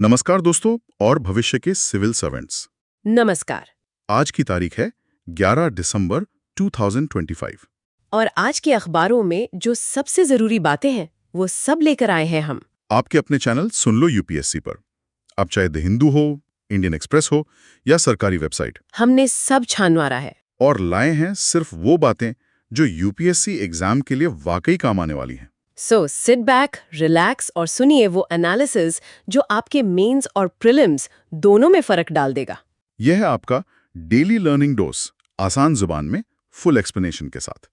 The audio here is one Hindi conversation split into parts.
नमस्कार दोस्तों और भविष्य के सिविल सर्वेंट्स। नमस्कार। आज की तारीख है 11 दिसंबर 2025। और आज के अखबारों में जो सबसे जरूरी बातें हैं वो सब लेकर आए हैं हम। आपके अपने चैनल सुन लो यूपीएससी पर। अब चाहे द हिंदू हो, इंडियन एक्सप्रेस हो या सरकारी वेबसाइट, हमने सब छानवारा है। और लाए हैं सिर्फ वो बातें जो यूपीएससी एग्जाम के लिए वाकई काम आने वाली हैं। सो सिट बैक, रिलैक्स और सुनिए वो एनालिसिस जो आपके मेंस और प्रीलिम्स दोनों में फर्क डाल देगा। यह है आपका डेली लर्निंग डोज, आसान जुबान में फुल एक्सप्लेनेशन के साथ।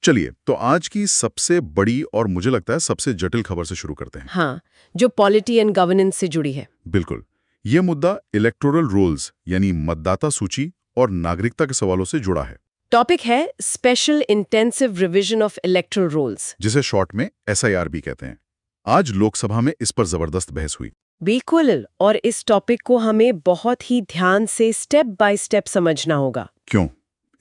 चलिए तो आज की सबसे बड़ी और मुझे लगता है सबसे जटिल खबर से शुरू करते हैं। हाँ, जो पॉलिटी एंड गवर्नेंस से जुड़ी है। बिल्कुल, ये मुद्दा इलेक्टोरल रोल्स यानी मतदाता सूची और नागरिकता के सवालों से जुड़ा है, टॉपिक है special intensive revision of electoral rolls, जिसे शॉर्ट में एसआईआर भी कहते हैं। आज लोकसभा में इस पर जबरदस्त बहस हुई। बिल्कुल। और इस टॉपिक को हमें बहुत ही ध्यान से स्टेप बाय स्टेप समझना होगा। क्यों?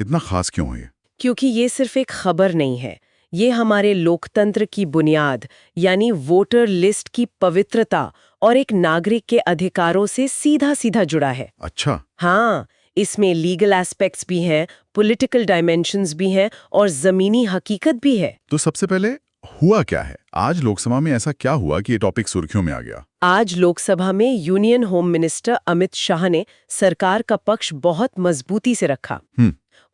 इतना खास क्यों है ये? क्योंकि ये सिर्फ एक खबर नहीं है, ये हमारे लोकतंत्र की बुनियाद यानी वोटर लिस्ट की पवित्रता और एक नागरिक के अधिकारों से सीधा सीधा जुड़ा है। अच्छा, हाँ, इसमें लीगल एस्पेक्ट्स भी हैं, पॉलिटिकल डायमेंशंस भी हैं और जमीनी हकीकत भी है। तो सबसे पहले हुआ क्या है? आज लोकसभा में ऐसा क्या हुआ कि ये टॉपिक सुर्खियों में आ गया? आज लोकसभा में union home minister Amit Shah ने सरकार का पक्ष बहुत मजबूती से रखा।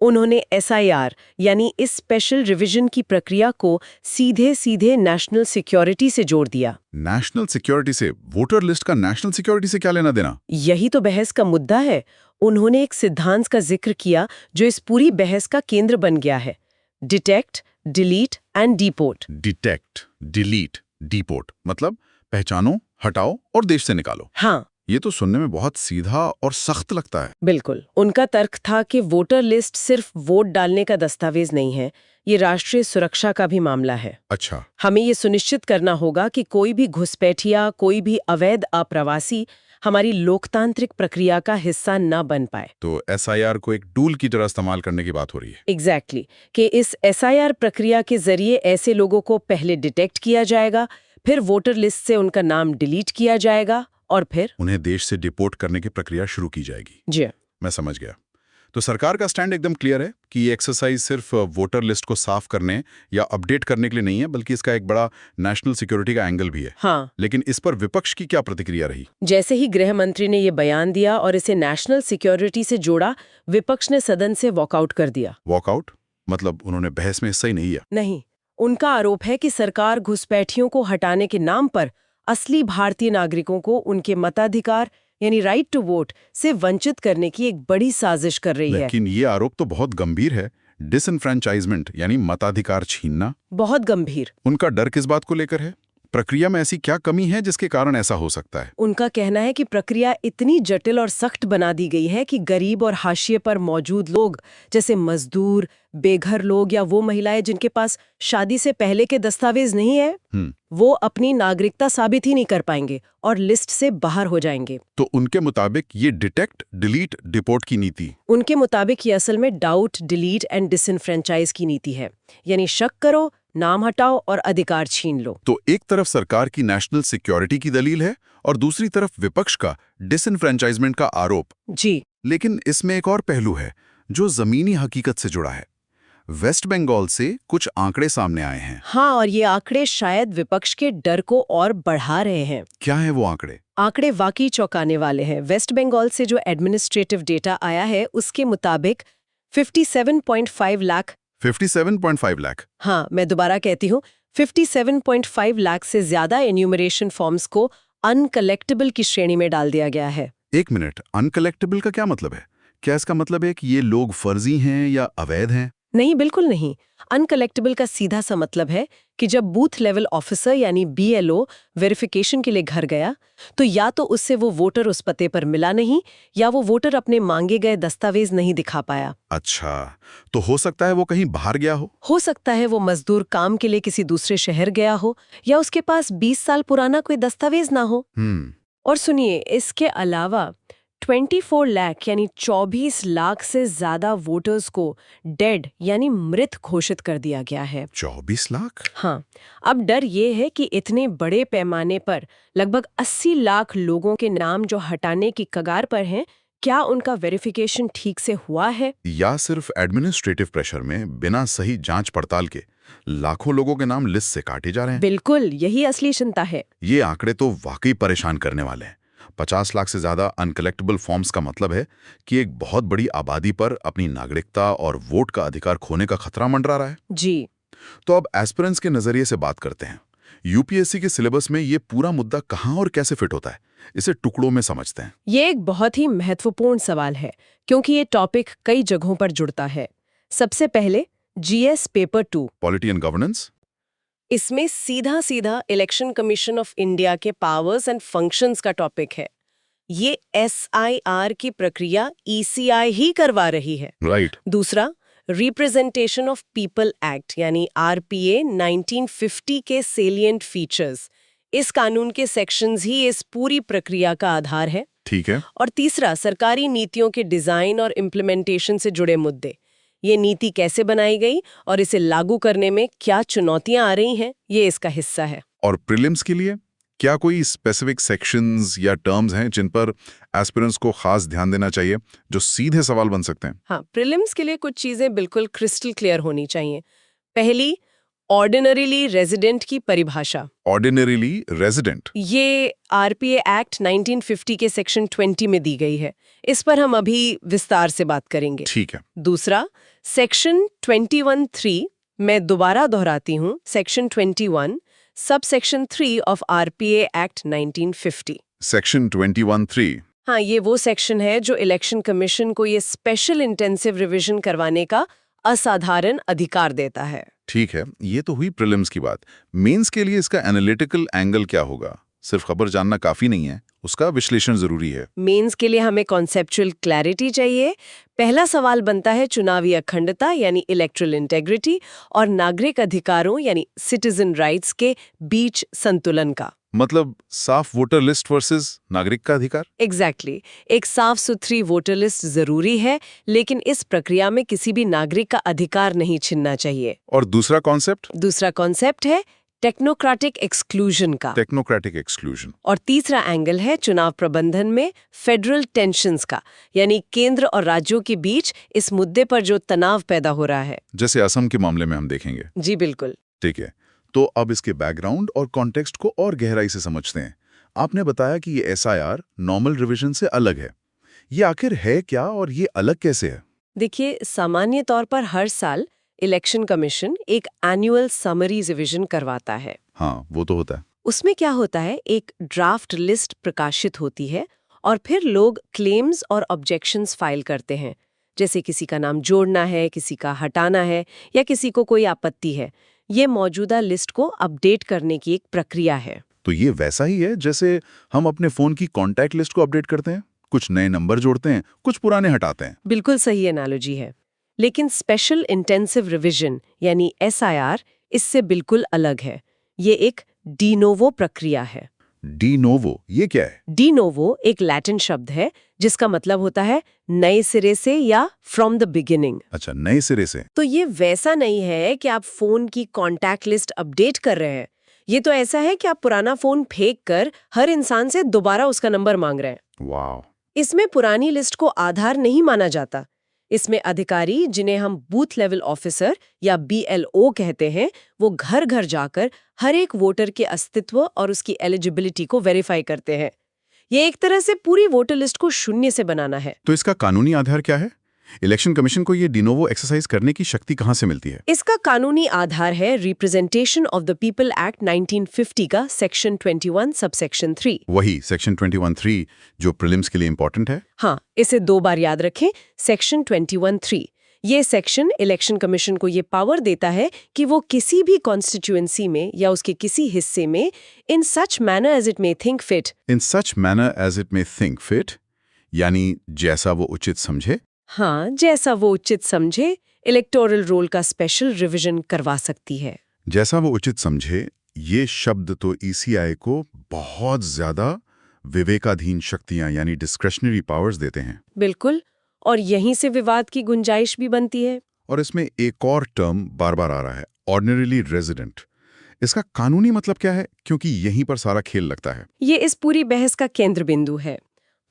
उन्होंने एसआईआर यानी इस स्पेशल रिवीजन की प्रक्रिया को सीधे सीधे नेशनल सिक्योरिटी से जोड़ दिया। नेशनल सिक्योरिटी से? वोटर लिस्ट का नेशनल सिक्योरिटी से क्या लेना देना? यही तो बहस का मुद्दा है। उन्होंने एक सिद्धांत का जिक्र किया जो इस पूरी बहस का केंद्र बन गया है। Detect, delete and deport. Detect, delete, deport मतलब पहचानो, हटाओ और देश से निकालो। हाँ, ये तो सुनने में बहुत सीधा और सख्त लगता है। बिल्कुल। उनका तर्क था कि वोटर लिस्ट सिर्फ वोट डालने का दस्तावेज नहीं है, ये राष्ट्रीय सुरक्षा का भी मामला है। अच्छा, हमें ये सुनिश्चित करना होगा कि कोई भी घुसपैठिया, कोई भी अवैध अप्रवासी हमारी लोकतांत्रिक प्रक्रिया का हिस्सा न बन पाए। तो एसआईआर को एक टूल की तरह इस्तेमाल करने की बात हो रही है। एग्जैक्टली, कि इस एसआईआर प्रक्रिया के जरिए ऐसे लोगों को पहले डिटेक्ट किया जाएगा, फिर वोटर लिस्ट से उनका नाम डिलीट किया जाएगा और फिर उन्हें देश से डिपोर्ट करने की प्रक्रिया शुरू की जाएगी। जी, मैं समझ गया। तो सरकार का स्टैंड एकदम क्लियर है कि ये एक्सरसाइज सिर्फ वोटर लिस्ट को साफ करने या अपडेट करने के लिए नहीं है, बल्कि इसका एक बड़ा नेशनल सिक्योरिटी का एंगल भी है। हाँ। लेकिन इस पर विपक्ष की क्या प्रतिक्रिया रही? जैसे ही गृह मंत्री ने ये बयान दिया और इसे नेशनल सिक्योरिटी से जोड़ा, विपक्ष ने सदन से वॉकआउट कर दिया। वॉकआउट मतलब उन्होंने बहस में हिस्सा ही नहीं लिया? नहीं, उनका आरोप है कि सरकार घुसपैठियों को हटाने के नाम पर असली भारतीय नागरिकों को उनके मताधिकार यानी राइट टू वोट से वंचित करने की एक बड़ी साजिश कर रही है। लेकिन ये आरोप तो बहुत गंभीर है। डिसएनफ्रेंचाइजमेंट यानी मताधिकार छीनना। बहुत गंभीर। उनका डर किस बात को लेकर है? प्रक्रिया में ऐसी क्या कमी है जिसके कारण ऐसा हो सकता है? उनका कहना है कि प्रक्रिया इतनी जटिल और सख्त बना दी गई है कि गरीब और हाशिए पर मौजूद लोग जैसे मजदूर, बेघर लोग या वो महिलाएं जिनके पास शादी से पहले के दस्तावेज नहीं है, वो अपनी नागरिकता साबित ही नहीं कर पाएंगे और लिस्ट से बाहर हो जाएंगे। तो उनके मुताबिक ये डिटेक्ट, डिलीट, डिपोर्ट की नीति, उनके मुताबिक ये असल में डाउट, डिलीट एंड डिसइनफ्रेंचाइज की नीति है, यानी शक करो, नाम हटाओ और अधिकार छीन लो। तो एक तरफ सरकार की नेशनल सिक्योरिटी की दलील है और दूसरी तरफ विपक्ष का डिसइनफ्रेंचाइजमेंट का आरोप। जी, लेकिन इसमें एक और पहलू है जो जमीनी हकीकत से जुड़ा है। वेस्ट बंगाल से कुछ आंकड़े सामने आए हैं। हाँ, और ये आंकड़े शायद विपक्ष के डर को और बढ़ा रहे हैं। क्या है वो आंकड़े? आंकड़े वाकई चौंकाने वाले हैं। वेस्ट बंगाल से जो एडमिनिस्ट्रेटिव डेटा आया है उसके मुताबिक 57.5 लाख 57.5 लाख। हाँ, मैं दोबारा कहती हूँ, 57.5 लाख से ज्यादा एन्यूमरेशन फॉर्म्स को अनकलेक्टेबल की श्रेणी में डाल दिया गया है। एक मिनट, अनकलेक्टेबल का क्या मतलब है? क्या इसका मतलब है कि ये लोग फर्जी हैं या अवैध हैं? नहीं, बिल्कुल नहीं। अनकलेक्टेबल का सीधा सा मतलब है कि जब बूथ लेवल ऑफिसर यानी बीएलओ वेरिफिकेशन के लिए घर गया, तो या तो उससे वो वोटर उस पते पर मिला नहीं या वो वोटर अपने मांगे गए दस्तावेज नहीं दिखा पाया। अच्छा, तो हो सकता है वो कहीं बाहर गया हो सकता है वो मजदूर काम के लिए किसी दूसरे शहर गया हो या उसके पास 20 साल पुराना कोई दस्तावेज ना हो। और सुनिए, इसके अलावा 24 लाख यानी 24 लाख से ज्यादा वोटर्स को डेड यानी मृत घोषित कर दिया गया है। 24 लाख? हाँ, अब डर ये है कि इतने बड़े पैमाने पर लगभग 80 लाख लोगों के नाम जो हटाने की कगार पर हैं, क्या उनका वेरिफिकेशन ठीक से हुआ है? या सिर्फ एडमिनिस्ट्रेटिव प्रेशर में बिना सही जांच पड़ताल के लाखों लोगों के नाम लिस्ट से काटे जा रहे हैं? बिल्कुल, यही असली चिंता है। ये आंकड़े तो वाकई परेशान करने वाले हैं। 50 लाख से ज्यादा अनकलेक्टेबल फॉर्म्स का मतलब है कि एक बहुत बड़ी आबादी पर अपनी नागरिकता और वोट का अधिकार खोने का खतरा मंडरा रहा है। जी। तो अब एस्पिरेंट्स के नजरिए से बात करते हैं। यूपीएससी के सिलेबस में ये पूरा मुद्दा कहां और कैसे फिट होता है, इसे टुकड़ों में समझते हैं। ये एक बहुत ही महत्वपूर्ण सवाल है क्योंकि ये टॉपिक कई जगहों पर जुड़ता है। सबसे पहले GS paper 2 polity and governance. इसमें सीधा सीधा इलेक्शन कमीशन ऑफ इंडिया के पावर्स एंड फंक्शंस का टॉपिक है। ये एसआईआर की प्रक्रिया ईसीआई ही करवा रही है। राइट। दूसरा, रिप्रेजेंटेशन ऑफ पीपल एक्ट यानी आरपीए 1950 के सेलिएंट फीचर्स, इस कानून के सेक्शंस ही इस पूरी प्रक्रिया का आधार है। ठीक है। और तीसरा, सरकारी नीतियों के डिजाइन और इम्प्लीमेंटेशन से जुड़े मुद्दे। ये नीति कैसे बनाई गई और इसे लागू करने में क्या चुनौतियां आ रही हैं, ये इसका हिस्सा है। और प्रीलिम्स के लिए क्या कोई स्पेसिफिक सेक्शंस या टर्म्स हैं जिन पर एस्पिरेंट्स को खास ध्यान देना चाहिए, जो सीधे सवाल बन सकते हैं? हाँ, प्रीलिम्स के लिए कुछ चीजें बिल्कुल क्रिस्टल क्लियर होनी चाहिए। पहली, ऑर्डिनरीली रेजिडेंट की परिभाषा। Ordinarily resident? ये आरपीए एक्ट 1950 के सेक्शन 20 में दी गई है। इस पर हम अभी विस्तार से बात करेंगे। ठीक है। दूसरा, सेक्शन 21(3), मैं दोबारा दोहराती हूँ, section 21 sub section 3 of RPA act 1950। Section 21(3)। हाँ, ये वो सेक्शन है जो इलेक्शन कमीशन को ये स्पेशल इंटेंसिव रिवीजन करवाने का असाधारण अधिकार देता है। ठीक है, ये तो हुई प्रीलिम्स की बात। मेंस के लिए इसका एनालिटिकल एंगल क्या होगा? सिर्फ खबर जानना काफी नहीं है, उसका विश्लेषण जरूरी है। मेंस के लिए हमें कॉन्सेप्चुअल क्लैरिटी चाहिए। पहला सवाल बनता है चुनावी अखंडता यानी इलेक्ट्रल इंटेग्रिटी और नागरिक अधिकारों यानी सिटीजन राइट्स के बीच संतुलन का। मतलब साफ वोटर लिस्ट वर्सेस नागरिक का अधिकार? एग्जैक्टली। एक साफ सुथरी वोटर लिस्ट जरूरी है, लेकिन इस प्रक्रिया में किसी भी नागरिक का अधिकार नहीं छिनना चाहिए। और दूसरा कॉन्सेप्ट? दूसरा कॉन्सेप्ट है टेक्नोक्रेटिक एक्सक्लूजन का। Technocratic exclusion. और तीसरा एंगल है चुनाव प्रबंधन में फेडरल टेंशन्स का, यानी केंद्र और राज्यों के बीच इस मुद्दे पर जो तनाव पैदा हो रहा है, जैसे असम के मामले में हम देखेंगे। जी बिल्कुल। ठीक है, तो अब इसके बैकग्राउंड और कॉन्टेक्स्ट को और गहराई से समझते हैं। आपने बताया कि ये एसआईआर नॉर्मल रिवीजन से अलग है। ये आखिर है क्या और ये अलग कैसे है? देखिए, सामान्य तौर पर हर साल इलेक्शन कमीशन एक एनुअल समरी रिवीजन करवाता है। हाँ, वो तो होता है। उसमें क्या होता है, एक ड्राफ्ट लिस्ट प्रकाशित होती है और फिर लोग क्लेम्स और ऑब्जेक्शंस फाइल करते हैं। जैसे किसी का नाम जोड़ना है, किसी का हटाना है या किसी को कोई आपत्ति है। ये मौजूदा लिस्ट को अपडेट करने की एक प्रक्रिया है। तो ये वैसा ही है जैसे हम अपने फोन की कॉन्टैक्ट लिस्ट को अपडेट करते हैं, कुछ नए नंबर जोड़ते हैं, कुछ पुराने हटाते हैं। बिल्कुल सही एनालॉजी है। लेकिन स्पेशल इंटेंसिव रिवीजन यानी एसआईआर इससे बिल्कुल अलग है। ये एक डी नोवो प्रक्रिया है। डी नोवो, ये क्या है? डी नोवो एक लैटिन शब्द है जिसका मतलब होता है नए सिरे से या फ्रॉम द बिगिनिंग। अच्छा, नए सिरे से। तो ये वैसा नहीं है कि आप फोन की कॉन्टैक्ट लिस्ट अपडेट कर रहे हैं। ये तो ऐसा है कि आप पुराना फोन फेंक कर हर इंसान से दोबारा उसका नंबर मांग रहे हैं। वाह। इसमें पुरानी लिस्ट को आधार नहीं माना जाता। इसमें अधिकारी, जिन्हें हम बूथ लेवल ऑफिसर या बीएलओ कहते हैं, वो घर घर जाकर हर एक वोटर के अस्तित्व और उसकी एलिजिबिलिटी को वेरीफाई करते हैं। ये एक तरह से पूरी वोटर लिस्ट को शून्य से बनाना है। तो इसका कानूनी आधार क्या है? इलेक्शन कमीशन को ये डिनोवो एक्सरसाइज करने की शक्ति कहां से मिलती है? इसका कानूनी आधार है representation of the people act 1950 का सेक्शन 21 सबसेक्शन 3। वही सेक्शन 21(3) जो प्रीलिम्स के लिए इंपॉर्टेंट है। हाँ, इसे 2 बार याद रखें, सेक्शन 21(3). ये सेक्शन इलेक्शन कमीशन को ये पावर देता है कि वो किसी भी कॉन्स्टिट्यूएंसी में या उसके किसी हिस्से में in such manner as it may think fit. In such manner as it may think fit यानी जैसा वो उचित समझे। हाँ, जैसा वो उचित समझे, इलेक्टोरल रोल का स्पेशल रिवीजन करवा सकती है। जैसा वो उचित समझे, ये शब्द तो ईसीआई को बहुत ज्यादा विवेकाधीन शक्तियां यानी डिस्क्रेशनरी पावर्स देते हैं। बिल्कुल, और यहीं से विवाद की गुंजाइश भी बनती है। और इसमें एक और टर्म बार बार आ रहा है, ऑर्डिनरीली रेजिडेंट। इसका कानूनी मतलब क्या है, क्योंकि यहीं पर सारा खेल लगता है। ये इस पूरी बहस का केंद्र बिंदु है।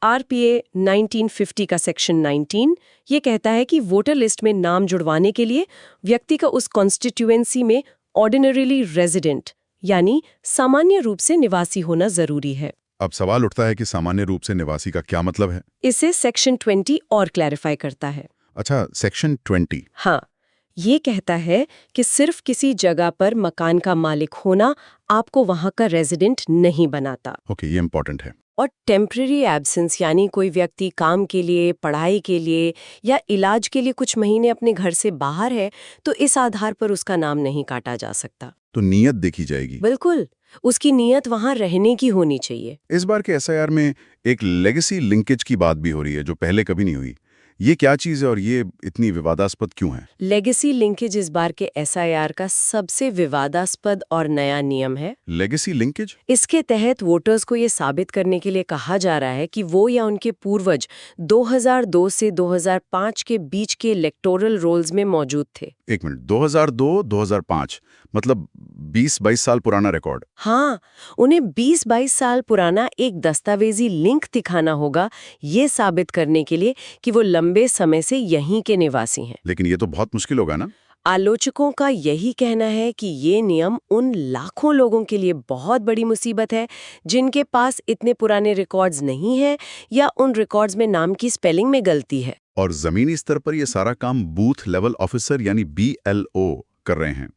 आरपीए 1950 का सेक्शन 19 ये कहता है कि वोटर लिस्ट में नाम जुड़वाने के लिए व्यक्ति का उस कॉन्स्टिट्यूएंसी में ऑर्डिनरीली रेजिडेंट यानी सामान्य रूप से निवासी होना जरूरी है। अब सवाल उठता है कि सामान्य रूप से निवासी का क्या मतलब है। इसे सेक्शन 20 और क्लैरिफाई करता है। अच्छा, सेक्शन 20। हाँ, ये कहता है कि सिर्फ किसी जगह पर मकान का मालिक होना आपको वहां का रेजिडेंट नहीं बनाता। ओके, ये इंपॉर्टेंट है। और टेम्पररी एब्सेंस यानी कोई व्यक्ति काम के लिए, पढ़ाई के लिए या इलाज के लिए कुछ महीने अपने घर से बाहर है, तो इस आधार पर उसका नाम नहीं काटा जा सकता। तो नीयत देखी जाएगी। बिल्कुल, उसकी नीयत वहां रहने की होनी चाहिए। इस बार के एसआईआर में एक लेगेसी लिंकेज की बात भी हो रही है, जो पहले कभी नहीं हुई। ये क्या चीज है और ये इतनी विवादास्पद क्यों है? लेगेसी लिंकेज इस बार के एसआईआर का सबसे विवादास्पद और नया नियम है। Legacy linkage? इसके तहत वोटर्स को ये साबित करने के लिए कहा जा रहा है कि वो या उनके पूर्वज 2002 से 2005 के बीच के इलेक्टोरल रोल्स में मौजूद थे। एक मिनट, 2002-2005 मतलब 20-22 साल पुराना रिकॉर्ड। हाँ, उन्हें 20-22 साल पुराना एक दस्तावेजी लिंक दिखाना होगा ये साबित करने के लिए कि वो लंबे समय से यहीं के निवासी हैं। लेकिन ये तो बहुत मुश्किल होगा ना? आलोचकों का यही कहना है कि ये नियम उन लाखों लोगों के लिए बहुत बड़ी मुसीबत है जिनके पास इतने पुराने रिकॉर्ड्स नहीं हैं या उन रिकॉर्ड्स में नाम की स्पेलिंग में गलती है। और जमीनी स्तर पर ये सारा काम बूथ लेवल ऑफिसर यानी BLO कर रहे हैं।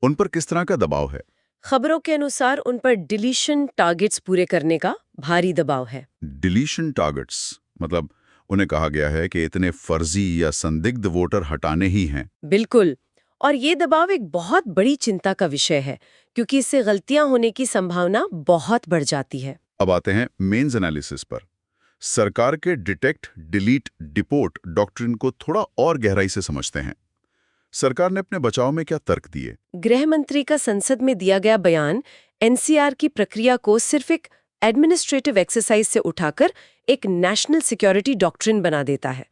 उन पर किस तरह का दबाव है? खबरों के अनुसार उन पर डिलीशन टारगेट्स पूरे करने का भारी दबाव है। डिलीशन टारगेट्स मतलब उन्हें कहा गया है कि इतने फर्जी या संदिग्ध वोटर हटाने ही हैं। बिल्कुल, और ये दबाव एक बहुत बड़ी चिंता का विषय है क्योंकि इससे गलतियां होने की संभावना बहुत बढ़ जाती है। अब आते हैं मेंस एनालिसिस पर। सरकार के डिटेक्ट, डिलीट, डिपोर्ट डॉक्ट्रिन को थोड़ा और गहराई से समझते हैं। सरकार ने अपने बचाव में क्या तर्क दिए? गृह मंत्री का संसद में दिया गया बयान एनसीआर की प्रक्रिया को सिर्फ एक एडमिनिस्ट्रेटिव एक्सरसाइज से उठाकर एक नेशनल सिक्योरिटी डॉक्ट्रिन बना देता है।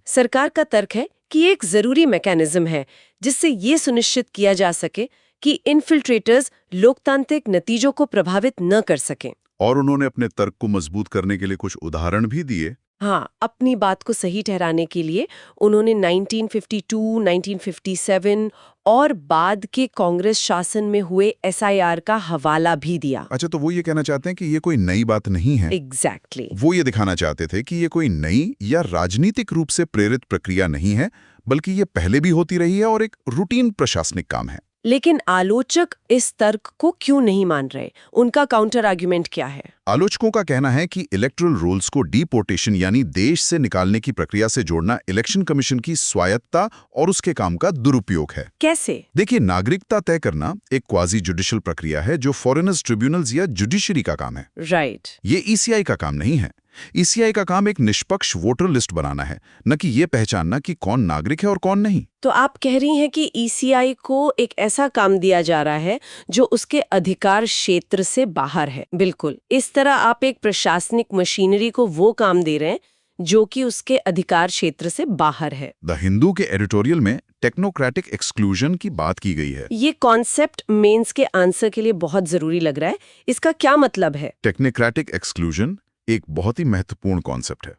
सरकार का तर्क है कि ये एक जरूरी मैकेनिज्म है जिससे ये सुनिश्चित किया जा सके कि इन्फिल्ट्रेटर्स लोकतांत्रिक नतीजों को प्रभावित न कर सकें। और उन्होंने अपने तर्क को मजबूत करने के लिए कुछ उदाहरण भी दिए। हाँ, अपनी बात को सही ठहराने के लिए उन्होंने 1952, 1957 और बाद के कांग्रेस शासन में हुए एसआईआर का हवाला भी दिया। अच्छा, तो वो ये कहना चाहते हैं कि ये कोई नई बात नहीं है। एग्जैक्टली। वो ये दिखाना चाहते थे कि ये कोई नई या राजनीतिक रूप से प्रेरित प्रक्रिया नहीं है, बल्कि ये पहले भी होती रही है और एक रूटीन प्रशासनिक काम है। लेकिन आलोचक इस तर्क को क्यों नहीं मान रहे? उनका काउंटर आर्ग्यूमेंट क्या है? आलोचकों का कहना है कि इलेक्टोरल रोल्स को डिपोर्टेशन यानी देश से निकालने की प्रक्रिया से जोड़ना इलेक्शन कमीशन की स्वायत्तता और उसके काम का दुरुपयोग है। कैसे? देखिए, नागरिकता तय करना एक क्वाजी जुडिशियल प्रक्रिया है जो फॉरेनर्स ट्रिब्यूनल्स या जुडिशरी का काम है। राइट। ये ईसीआई का काम नहीं है। ईसीआई का काम एक निष्पक्ष वोटर लिस्ट बनाना है, न कि ये पहचानना कि कौन नागरिक है और कौन नहीं। तो आप कह रही हैं कि ईसीआई को एक ऐसा काम दिया जा रहा है जो उसके अधिकार क्षेत्र से बाहर है। बिल्कुल, इस तरह आप एक प्रशासनिक मशीनरी को वो काम दे रहे हैं जो कि उसके अधिकार क्षेत्र से बाहर है। द हिंदू के एडिटोरियल में टेक्नोक्रेटिक एक्सक्लूजन की बात की गई है। ये कॉन्सेप्ट मेंस के आंसर के लिए बहुत जरूरी लग रहा है। इसका क्या मतलब है? टेक्नोक्रेटिक एक्सक्लूजन एक बहुत ही महत्वपूर्ण कॉन्सेप्ट है।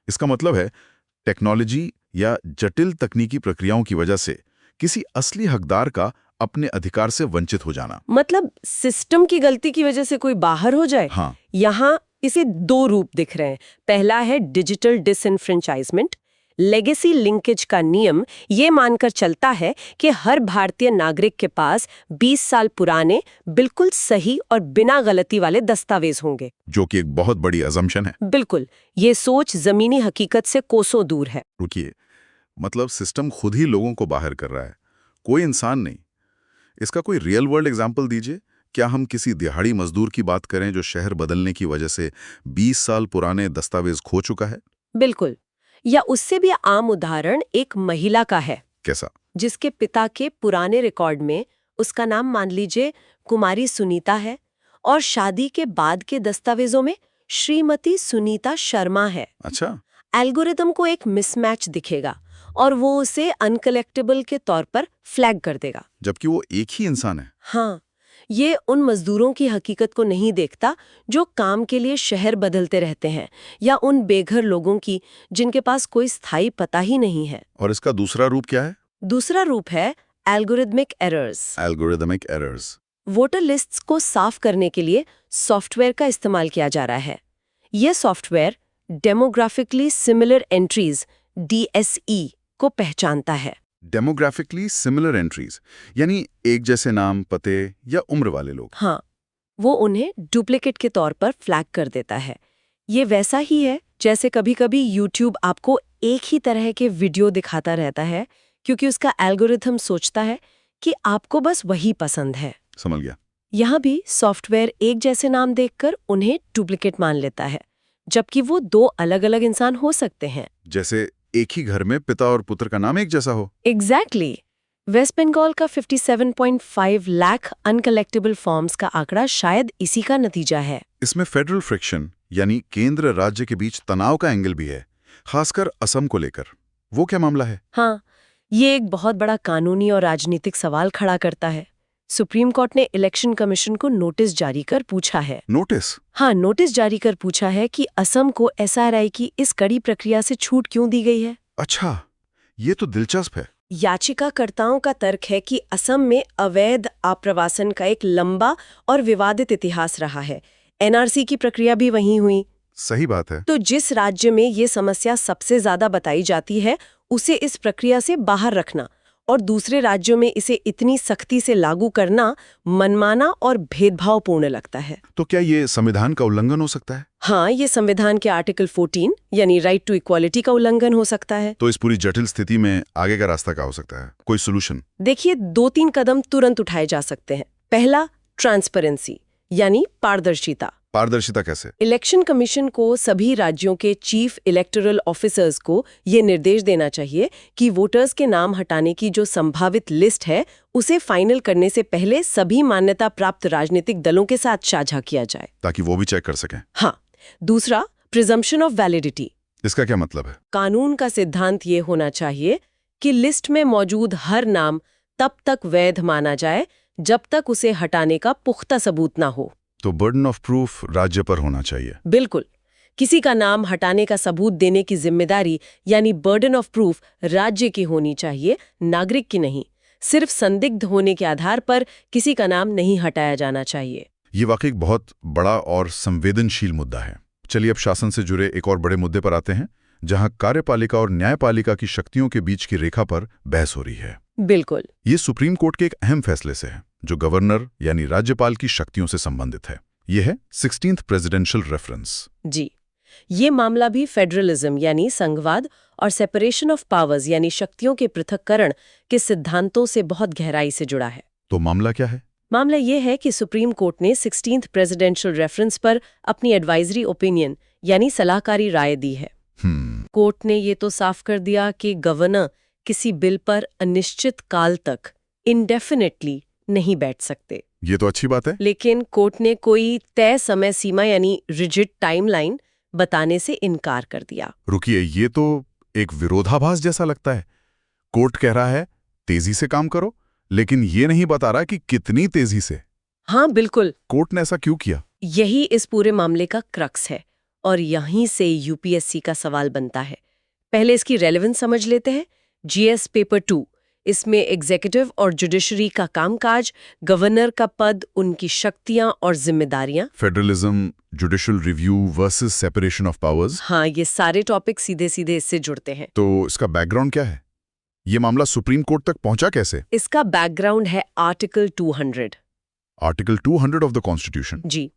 इसका मतलब है टेक्नोलॉजी या जटिल तकनीकी प्रक्रियाओं की वजह से किसी असली हकदार का अपने अधिकार से वंचित हो जाना। मतलब सिस्टम की गलती की वजह से कोई बाहर हो जाए। हाँ। यहाँ इसे दो रूप दिख रहे हैं। पहला है डिजिटल डिसएनफ्रेंचाइजमेंट। लेगेसी लिंकेज का नियम ये मानकर चलता है कि हर भारतीय नागरिक के पास 20 साल पुराने बिल्कुल सही और बिना गलती वाले दस्तावेज होंगे, जो कि एक बहुत बड़ी अजम्पशन है। बिल्कुल, ये सोच जमीनी हकीकत से कोसों दूर है। रुकिए, मतलब सिस्टम खुद ही लोगों को बाहर कर रहा है, कोई इंसान नहीं। इसका कोई रियल वर्ल्ड एग्जाम्पल दीजिए। क्या हम किसी दिहाड़ी मजदूर की बात करें जो शहर बदलने की वजह से 20 साल पुराने दस्तावेज खो चुका है? बिल्कुल, या उससे भी आम उदाहरण एक महिला का है। कैसा? जिसके पिता के पुराने रिकॉर्ड में उसका नाम मान लीजिए कुमारी सुनीता है और शादी के बाद के दस्तावेजों में श्रीमती सुनीता शर्मा है। अच्छा, एल्गोरिदम को एक मिसमैच दिखेगा और वो उसे अनकलेक्टेबल के तौर पर फ्लैग कर देगा। जबकि वो एक ही इंसान है। हाँ, ये उन मजदूरों की हकीकत को नहीं देखता जो काम के लिए शहर बदलते रहते हैं, या उन बेघर लोगों की जिनके पास कोई स्थायी पता ही नहीं है। और इसका दूसरा रूप क्या है? दूसरा रूप है algorithmic errors. Algorithmic errors. Voter lists को साफ करने के लिए सॉफ्टवेयर का इस्तेमाल किया जा रहा है। यह software demographically similar entries DSE को पहचानता है। डेमोग्राफिकली सिमिलर एंट्रीज, यानी एक जैसे नाम, पते या उम्र वाले लोग। हाँ, वो उन्हें डुप्लीकेट के तौर पर फ्लैग कर देता है। ये वैसा ही है जैसे कभी-कभी YouTube आपको एक ही तरह के वीडियो दिखाता रहता है, क्योंकि उसका एल्गोरिथम सोचता है कि आपको बस वही पसंद है। समझ गया। यहाँ भी सॉफ्टवेयर एक जैसे नाम देखकर उन्हें डुप्लीकेट मान लेता है, जबकि वो दो अलग-अलग इंसान हो सकते हैं। जैसे एक ही घर में पिता और पुत्र का नाम एक जैसा हो। एग्जैक्टली। वेस्ट बंगाल का 57.5 लाख अनकलेक्टेबल फॉर्म्स का आंकड़ा शायद इसी का नतीजा है। इसमें फेडरल फ्रिक्शन यानी केंद्र राज्य के बीच तनाव का एंगल भी है, खासकर असम को लेकर। वो क्या मामला है? हाँ, ये एक बहुत बड़ा कानूनी और राजनीतिक सवाल खड़ा करता है। सुप्रीम कोर्ट ने इलेक्शन कमीशन को नोटिस जारी कर पूछा है। नोटिस? हाँ, नोटिस जारी कर पूछा है कि असम को SRI की इस कड़ी प्रक्रिया से छूट क्यों दी गई है। अच्छा, ये तो दिलचस्प है। याचिकाकर्ताओं का तर्क है कि असम में अवैध आप्रवासन का एक लंबा और विवादित इतिहास रहा है। NRC की प्रक्रिया भी वहीं हुई। सही बात है। तो जिस राज्य में ये समस्या सबसे ज्यादा बताई जाती है, उसे इस प्रक्रिया से बाहर रखना और दूसरे राज्यों में इसे इतनी सख्ती से लागू करना मनमाना और भेदभावपूर्ण लगता है। तो क्या ये संविधान का उल्लंघन हो सकता है? हाँ, ये संविधान के आर्टिकल 14 यानी राइट टू इक्वालिटी का उल्लंघन हो सकता है। तो इस पूरी जटिल स्थिति में आगे का रास्ता क्या हो सकता है? कोई सोल्यूशन? देखिए, 2-3 कदम तुरंत उठाए जा सकते हैं। पहला, ट्रांसपेरेंसी यानी पारदर्शिता। पारदर्शिता कैसे? इलेक्शन कमीशन को सभी राज्यों के चीफ इलेक्टोरल ऑफिसर्स को ये निर्देश देना चाहिए कि वोटर्स के नाम हटाने की जो संभावित लिस्ट है, उसे फाइनल करने से पहले सभी मान्यता प्राप्त राजनीतिक दलों के साथ साझा किया जाए, ताकि वो भी चेक कर सकें। हाँ। दूसरा, प्रिजम्पशन ऑफ वैलिडिटी। इसका क्या मतलब है? कानून का सिद्धांत ये होना चाहिए कि लिस्ट में मौजूद हर नाम तब तक वैध माना जाए जब तक उसे हटाने का पुख्ता सबूत ना हो। तो बर्डन ऑफ प्रूफ राज्य पर होना चाहिए। बिल्कुल। किसी का नाम हटाने का सबूत देने की जिम्मेदारी यानी बर्डन ऑफ प्रूफ राज्य की होनी चाहिए, नागरिक की नहीं। सिर्फ संदिग्ध होने के आधार पर किसी का नाम नहीं हटाया जाना चाहिए। ये वाकई एक बहुत बड़ा और संवेदनशील मुद्दा है। चलिए अब शासन से जुड़े एक और बड़े मुद्दे पर आते हैं, जहां कार्यपालिका और न्यायपालिका की शक्तियों के बीच की रेखा पर बहस हो रही है। बिल्कुल। ये सुप्रीम कोर्ट के एक अहम फैसले से है, जो गवर्नर यानी राज्यपाल की शक्तियों से संबंधित है। यह है 16th प्रेसिडेंशियल रेफरेंस। जी, ये मामला भी फेडरलिज्म यानी संघवाद और सेपरेशन ऑफ पावर्स यानी शक्तियों के पृथक्करण के सिद्धांतों से बहुत गहराई से जुड़ा है। तो मामला क्या है? मामला ये है कि सुप्रीम कोर्ट ने 16th प्रेसिडेंशियल रेफरेंस पर अपनी एडवाइजरी ओपिनियन यानी सलाहकारी राय दी है। कोर्ट ने ये तो साफ कर दिया कि गवर्नर किसी बिल पर अनिश्चित काल तक इंडेफिनेटली नहीं बैठ सकते। ये तो अच्छी बात है। लेकिन कोर्ट ने कोई तय समय सीमा यानी रिजिड टाइमलाइन बताने से इनकार कर दिया। रुकिए, ये तो एक विरोधाभास जैसा लगता है। कोर्ट कह रहा है तेजी से काम करो, लेकिन ये नहीं बता रहा कि कितनी तेजी से। हाँ, बिल्कुल। कोर्ट ने ऐसा क्यों किया? यही इस पूरे मामले का क्रक्स है और यहीं से UPSC का सवाल बनता है। पहले इसकी रेलेवेंस समझ लेते हैं। GS पेपर 2, इसमें एग्जीक्यूटिव और जुडिशरी का कामकाज, गवर्नर का पद, उनकी शक्तियां और जिम्मेदारियां, federalism, judicial review versus separation of powers. हाँ, ये सारे टॉपिक सीधे सीधे इससे जुड़ते हैं। तो इसका बैकग्राउंड क्या है? ये मामला सुप्रीम कोर्ट तक पहुंचा कैसे? इसका बैकग्राउंड है article 200। Article 200 of the constitution. जी,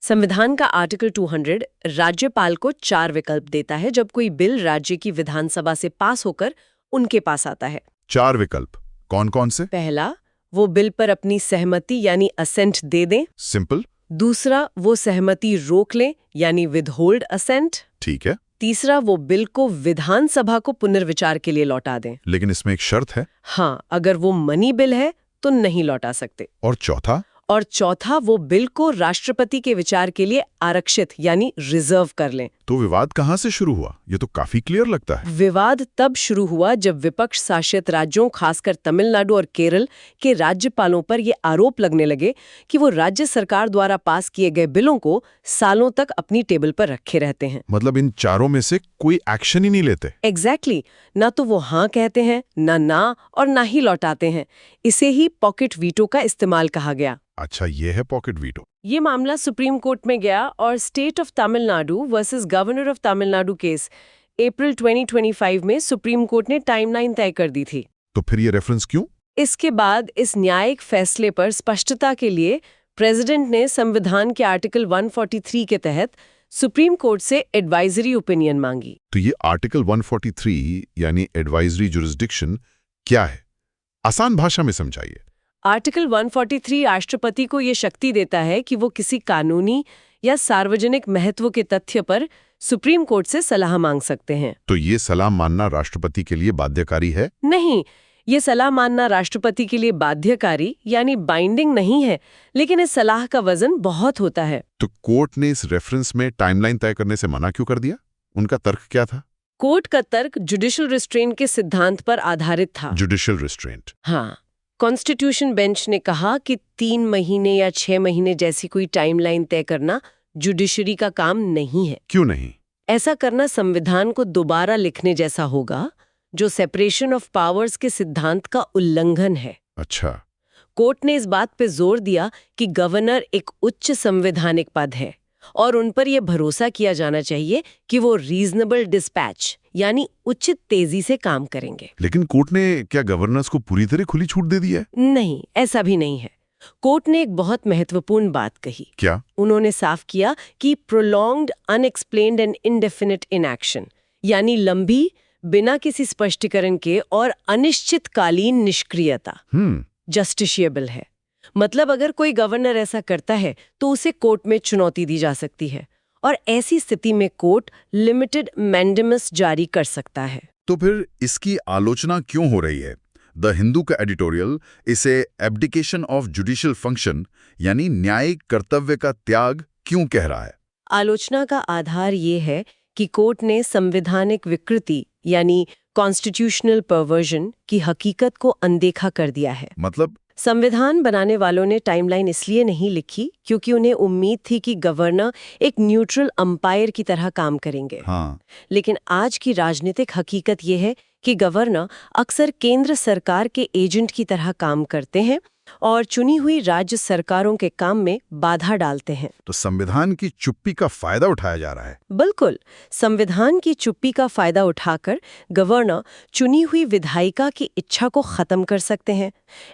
संविधान का आर्टिकल 200 राज्यपाल को 4 विकल्प देता है जब कोई बिल राज्य की विधानसभा से पास होकर उनके पास आता है। 4 विकल्प कौन कौन से? पहला, वो बिल पर अपनी सहमति यानी असेंट दे दें। सिंपल। दूसरा, वो सहमति रोक लें यानी विदहोल्ड असेंट। ठीक है। तीसरा, वो बिल को विधानसभा को पुनर्विचार के लिए लौटा दें। लेकिन इसमें एक शर्त है। हाँ, अगर वो मनी बिल है तो नहीं लौटा सकते। और चौथा? और चौथा, वो बिल को राष्ट्रपति के विचार के लिए आरक्षित यानी रिजर्व कर लें। तो विवाद कहाँ से शुरू हुआ? ये तो काफी क्लियर लगता है। विवाद तब शुरू हुआ जब विपक्ष शासित राज्यों, खासकर तमिलनाडु और केरल के राज्यपालों पर ये आरोप लगने लगे कि वो राज्य सरकार द्वारा पास किए गए बिलों को सालों तक अपनी टेबल पर रखे रहते हैं। मतलब इन चारों में से कोई एक्शन ही नहीं लेते। एग्जैक्टली ना तो वो हाँ कहते हैं, ना और ना ही लौटाते हैं। इसे ही पॉकेट वीटो का इस्तेमाल कहा गया। अच्छा, ये है पॉकेट वीटो। ये मामला सुप्रीम कोर्ट में गया और state of Tamil Nadu versus governor of Tamil Nadu case April 2025 में सुप्रीम कोर्ट ने टाइमलाइन तय कर दी थी। तो फिर ये रेफरेंस क्यों? इसके बाद इस न्यायिक फैसले पर स्पष्टता के लिए प्रेसिडेंट ने संविधान के आर्टिकल 143 के तहत सुप्रीम कोर्ट से एडवाइजरी ओपिनियन मांगी। तो ये आर्टिकल 143 यानी एडवाइजरी जुरिस्डिक्शन क्या है? आसान भाषा में समझाइए। आर्टिकल 143 राष्ट्रपति को ये शक्ति देता है कि वो किसी कानूनी या सार्वजनिक महत्व के तथ्य पर सुप्रीम कोर्ट से सलाह मांग सकते हैं। तो ये सलाह मानना राष्ट्रपति के लिए बाध्यकारी है? नहीं, ये सलाह मानना राष्ट्रपति के लिए बाध्यकारी यानी बाइंडिंग नहीं है, लेकिन इस सलाह का वजन बहुत होता है। तो कोर्ट ने इस रेफरेंस में टाइमलाइन तय करने से मना क्यों कर दिया? उनका तर्क क्या था? कोर्ट का तर्क जुडिशियल रिस्ट्रेंट के सिद्धांत पर आधारित था। Judicial restraint? हाँ, कॉन्स्टिट्यूशन बेंच ने कहा कि 3 महीने या 6 महीने जैसी कोई टाइमलाइन तय करना जुडिशरी का काम नहीं है। क्यों नहीं? ऐसा करना संविधान को दोबारा लिखने जैसा होगा, जो सेपरेशन ऑफ पावर्स के सिद्धांत का उल्लंघन है। अच्छा। कोर्ट ने इस बात पे जोर दिया कि गवर्नर एक उच्च संवैधानिक पद है और उन पर यह भरोसा किया जाना चाहिए कि वो रीजनेबल डिस्पैच यानी उचित तेजी से काम करेंगे। लेकिन कोर्ट ने क्या गवर्नर्स को पूरी तरह खुली छूट दे दी है? नहीं, ऐसा भी नहीं है। कोर्ट ने एक बहुत महत्वपूर्ण बात कही। क्या? उन्होंने साफ किया कि prolonged unexplained and indefinite inaction यानी लंबी, बिना किसी स्पष्टीकरण के और अनिश्चितकालीन निष्क्रियता जस्टिशिएबल है। मतलब अगर कोई गवर्नर ऐसा करता है तो उसे कोर्ट में चुनौती दी जा सकती है और ऐसी स्थिति में कोर्ट लिमिटेड मैंडेमस जारी कर सकता है। तो फिर इसकी आलोचना क्यों हो रही है? द हिंदू का एडिटोरियल इसे एब्डिकेशन ऑफ जुडिशियल फंक्शन यानी न्यायिक कर्तव्य का त्याग क्यों कह रहा है? आलोचना का आधार ये है कि कोर्ट ने संवैधानिक विकृति यानी कॉन्स्टिट्यूशनल परवर्जन की हकीकत को अनदेखा कर दिया है। मतलब? संविधान बनाने वालों ने टाइमलाइन इसलिए नहीं लिखी क्योंकि उन्हें उम्मीद थी कि गवर्नर एक न्यूट्रल अंपायर की तरह काम करेंगे। हाँ। लेकिन आज की राजनीतिक हकीकत यह है कि गवर्नर अक्सर केंद्र सरकार के एजेंट की तरह काम करते हैं और चुनी हुई राज्य सरकारों के काम में बाधा डालते हैं। तो संविधान की चुप्पी का फायदा उठाया जा रहा है। बिल्कुल, संविधान की चुप्पी का फायदा उठाकर गवर्नर चुनी हुई विधायिका की इच्छा को खत्म कर सकते हैं।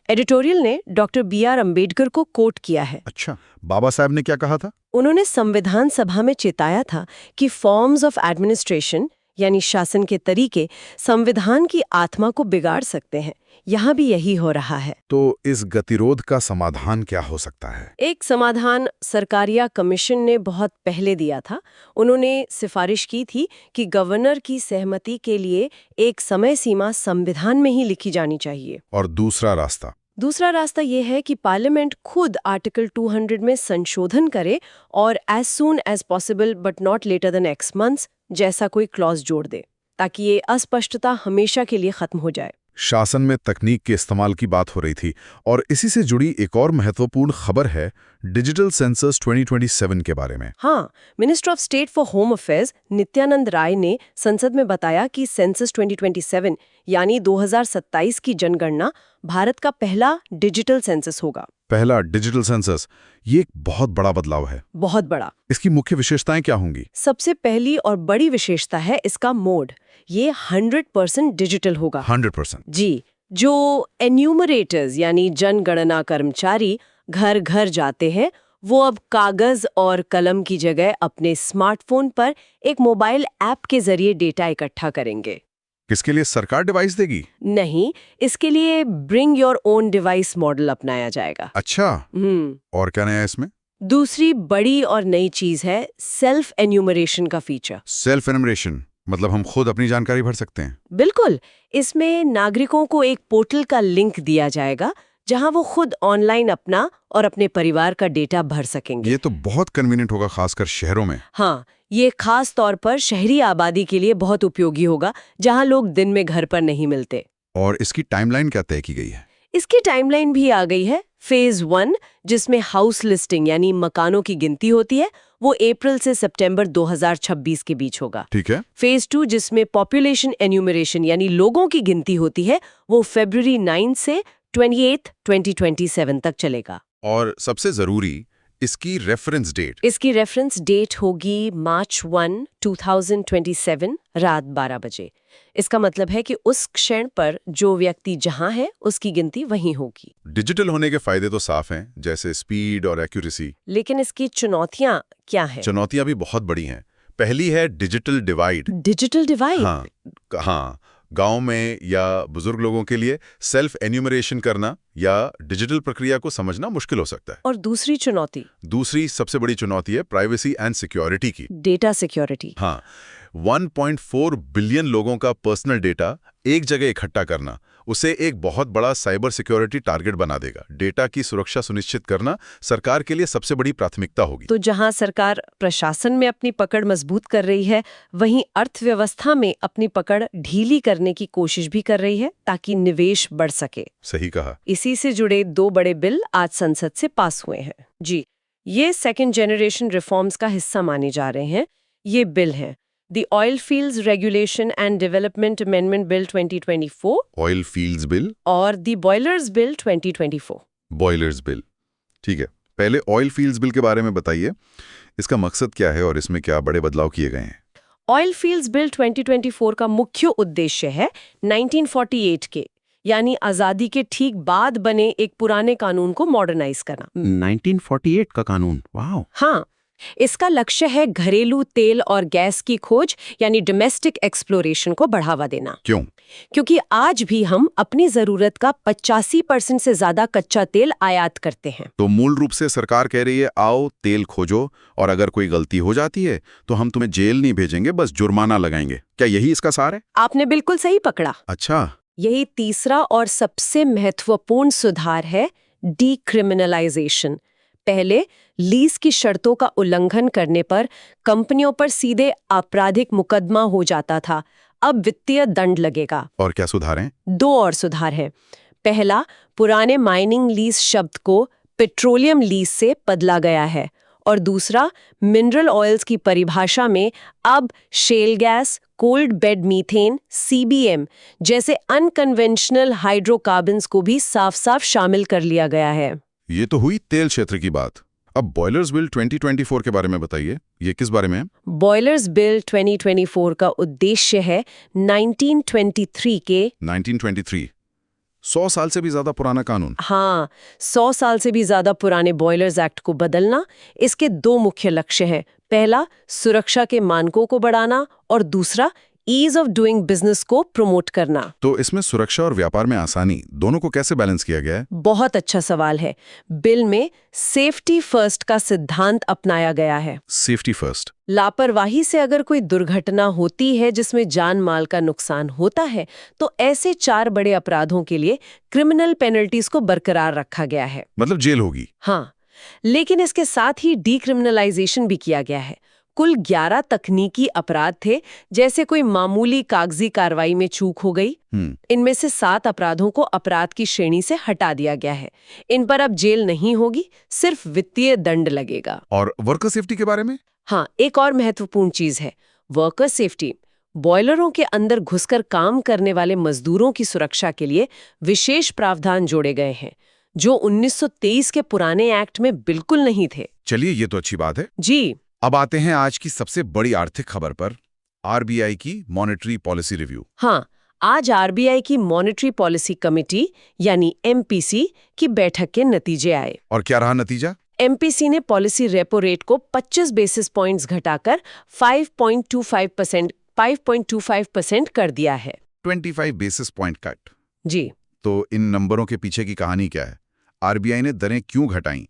एडिटोरियल ने डॉक्टर BR अम्बेडकर को कोट किया है। अच्छा, बाबा साहब ने क्या कहा था? उन्होंने संविधान सभा में चेताया था कि फॉर्म्स ऑफ एडमिनिस्ट्रेशन यानी शासन के तरीके संविधान की आत्मा को बिगाड़ सकते हैं। यहाँ भी यही हो रहा है। तो इस गतिरोध का समाधान क्या हो सकता है? एक समाधान सरकारिया कमीशन ने बहुत पहले दिया था। उन्होंने सिफारिश की थी कि गवर्नर की सहमति के लिए एक समय सीमा संविधान में ही लिखी जानी चाहिए। और दूसरा रास्ता? दूसरा रास्ता ये है कि पार्लियामेंट खुद आर्टिकल 200 में संशोधन करे और as soon as possible but not later than X months जैसा कोई क्लॉज जोड़ दे, ताकि ये अस्पष्टता हमेशा के लिए खत्म हो जाए। शासन में तकनीक के इस्तेमाल की बात हो रही थी और इसी से जुड़ी एक और महत्वपूर्ण खबर है डिजिटल सेंसस 2027 के बारे में। हाँ, minister of state for home affairs Nityanand Rai ने संसद में बताया कि सेंसस 2027 यानी 2027 की जनगणना भारत का पहला डिजिटल सेंसस होगा। पहला डिजिटल सेंसस, ये एक बहुत बड़ा बदलाव है। बहुत बड़ा। इसकी मुख्य विशेषताएं क्या होंगी? सबसे पहली और बड़ी विशेषता है इसका मोड। ये 100% डिजिटल होगा। 100%? जी, जो एन्यूमरेटर्स यानी जनगणना कर्मचारी घर घर जाते हैं, वो अब कागज और कलम की जगह अपने स्मार्टफोन पर एक मोबाइल ऐप के जरिए डेटा इकट्ठा करेंगे। किसके लिए सरकार डिवाइस देगी? नहीं, इसके लिए bring your own device model अपनाया जाएगा। अच्छा। और क्या नया है इसमें? दूसरी बड़ी और नई चीज है सेल्फ एन्यूमरेशन का फीचर। सेल्फ एन्यूमरेशन मतलब हम खुद अपनी जानकारी भर सकते हैं? बिल्कुल, इसमें नागरिकों को एक पोर्टल का लिंक दिया जाएगा जहां वो खुद ऑनलाइन अपना और अपने परिवार का डेटा भर सकेंगे। ये तो बहुत कन्वीनियंट होगा, खासकर शहरों में। हाँ, ये खास तौर पर शहरी आबादी के लिए बहुत उपयोगी होगा, जहां लोग दिन में घर पर नहीं मिलते। और इसकी टाइमलाइन क्या तय की गई है? इसकी टाइमलाइन भी आ गई है। फेज 1, जिसमें हाउस लिस्टिंग यानी मकानों की गिनती होती है, वो अप्रैल से सितंबर 2026 के बीच होगा। ठीक है। फेज 2, जिसमें पॉपुलेशन एन्यूमरेशन यानी लोगों की गिनती होती है, वो फरवरी 9 से 28 2027 तक चलेगा। और सबसे जरूरी, इसकी रेफरेंस डेट। इसकी रेफरेंस डेट होगी मार्च 1, 2027 रात 12 बजे। इसका मतलब है कि उस क्षण पर जो व्यक्ति जहां है उसकी गिनती वहीं होगी। डिजिटल होने के फायदे तो साफ हैं, जैसे स्पीड और एक्यूरेसी। लेकिन इसकी चुनौतियां क्या हैं? चुनौतियां भी बहुत बड़ी हैं। पहली है डिजिटल डिवाइड। Digital divide? हाँ, गांव में या बुजुर्ग लोगों के लिए सेल्फ एन्यूमरेशन करना या डिजिटल प्रक्रिया को समझना मुश्किल हो सकता है। और दूसरी चुनौती? दूसरी सबसे बड़ी चुनौती है प्राइवेसी एंड सिक्योरिटी की। Data security. हाँ, 1.4 बिलियन लोगों का पर्सनल डेटा एक जगह इकट्ठा करना उसे एक बहुत बड़ा साइबर सिक्योरिटी टारगेट बना देगा। डेटा की सुरक्षा सुनिश्चित करना सरकार के लिए सबसे बड़ी प्राथमिकता होगी। तो जहां सरकार प्रशासन में अपनी पकड़ मजबूत कर रही है, वहीं अर्थव्यवस्था में अपनी पकड़ ढीली करने की कोशिश भी कर रही है, ताकि निवेश बढ़ सके। सही कहा। इसी से जुड़े 2 बड़े बिल आज संसद से पास हुए हैं। जी, ये सेकेंड जनरेशन रिफॉर्म्स का हिस्सा माने जा रहे हैं। ये बिल हैं The Oil Fields Regulation and Development Amendment Bill 2024 oil fields bill और The Boilers Bill 2024। Boilers bill. ठीक है, पहले ऑयल फील्ड्स बिल के बारे में बताइए। इसका मकसद क्या है और इसमें क्या बड़े बदलाव किए गए हैं? ऑयल फील्ड्स बिल 2024 का मुख्य उद्देश्य है 1948 के यानी आजादी के ठीक बाद बने एक पुराने कानून को मॉडर्नाइज करना। 1948 का कानून, वाह। हाँ, इसका लक्ष्य है घरेलू तेल और गैस की खोज यानी डोमेस्टिक एक्सप्लोरेशन को बढ़ावा देना। क्यों? क्योंकि आज भी हम अपनी जरूरत का 85% से ज्यादा कच्चा तेल आयात करते हैं। तो मूल रूप से सरकार कह रही है, आओ तेल खोजो और अगर कोई गलती हो जाती है तो हम तुम्हें जेल नहीं भेजेंगे, बस जुर्माना लगाएंगे। क्या यही इसका सार है? आपने बिल्कुल सही पकड़ा। अच्छा, यही तीसरा और सबसे महत्वपूर्ण सुधार है, डीक्रिमिनलाइजेशन। पहले लीज की शर्तों का उल्लंघन करने पर कंपनियों पर सीधे आपराधिक मुकदमा हो जाता था, अब वित्तीय दंड लगेगा। और क्या सुधार हैं? 2 और सुधार हैं। पहला, पुराने माइनिंग लीज शब्द को पेट्रोलियम लीज से बदला गया है और दूसरा, मिनरल ऑयल्स की परिभाषा में अब shell gas, cold bed methane, CBM जैसे अनकन्वेंशनल हाइड्रोकार्बन्स को भी साफ-साफ शामिल कर लिया गया है। ये तो हुई तेल क्षेत्र की बात। अब बॉयलर्स बिल 2024 के बारे में बताइए, ये किस बारे में है? बॉयलर्स बिल 2024 का उद्देश्य है 1923 के 1923 100 साल से भी ज्यादा पुराना कानून। हाँ, 100 साल से भी ज्यादा पुराने बॉयलर्स एक्ट को बदलना। इसके 2 मुख्य लक्ष्य हैं। पहला, सुरक्षा के मानकों को बढ़ाना और दूसरा, ईज ऑफ डूइंग बिजनेस को प्रमोट करना। तो इसमें सुरक्षा और व्यापार में आसानी दोनों को कैसे बैलेंस किया गया है? बहुत अच्छा सवाल है। बिल में सेफ्टी फर्स्ट का सिद्धांत अपनाया गया है। Safety first. लापरवाही से अगर कोई दुर्घटना होती है जिसमें जान माल का नुकसान होता है, तो ऐसे 4 बड़े अपराधों के लिए क्रिमिनल पेनल्टीज को बरकरार रखा गया है। मतलब जेल होगी? हाँ, लेकिन इसके साथ ही डीक्रिमिनलाइजेशन भी किया गया है। कुल 11 तकनीकी अपराध थे, जैसे कोई मामूली कागजी कार्रवाई में चूक हो गई। इनमें से 7 अपराधों को अपराध की श्रेणी से हटा दिया गया है। इन पर अब जेल नहीं होगी, सिर्फ वित्तीय दंड लगेगा। और वर्कर सेफ्टी के बारे में? हाँ, एक और महत्वपूर्ण चीज है वर्कर सेफ्टी। बॉयलरों के अंदर घुसकर काम करने वाले मजदूरों की सुरक्षा के लिए विशेष प्रावधान जोड़े गए हैं, जो 1923 के पुराने एक्ट में बिल्कुल नहीं थे। चलिए, ये तो अच्छी बात है। जी, अब आते हैं आज की सबसे बड़ी आर्थिक खबर पर, RBI की मॉनेटरी पॉलिसी रिव्यू। हाँ, आज RBI की मॉनेटरी पॉलिसी कमेटी यानी MPC की बैठक के नतीजे आए। और क्या रहा नतीजा? MPC ने पॉलिसी रेपो रेट को 25 बेसिस पॉइंट्स घटाकर 5.25% कर दिया है। 25 बेसिस पॉइंट कट। जी, तो इन नंबरों के पीछे की कहानी क्या है? RBI ने दरें क्यों घटाई,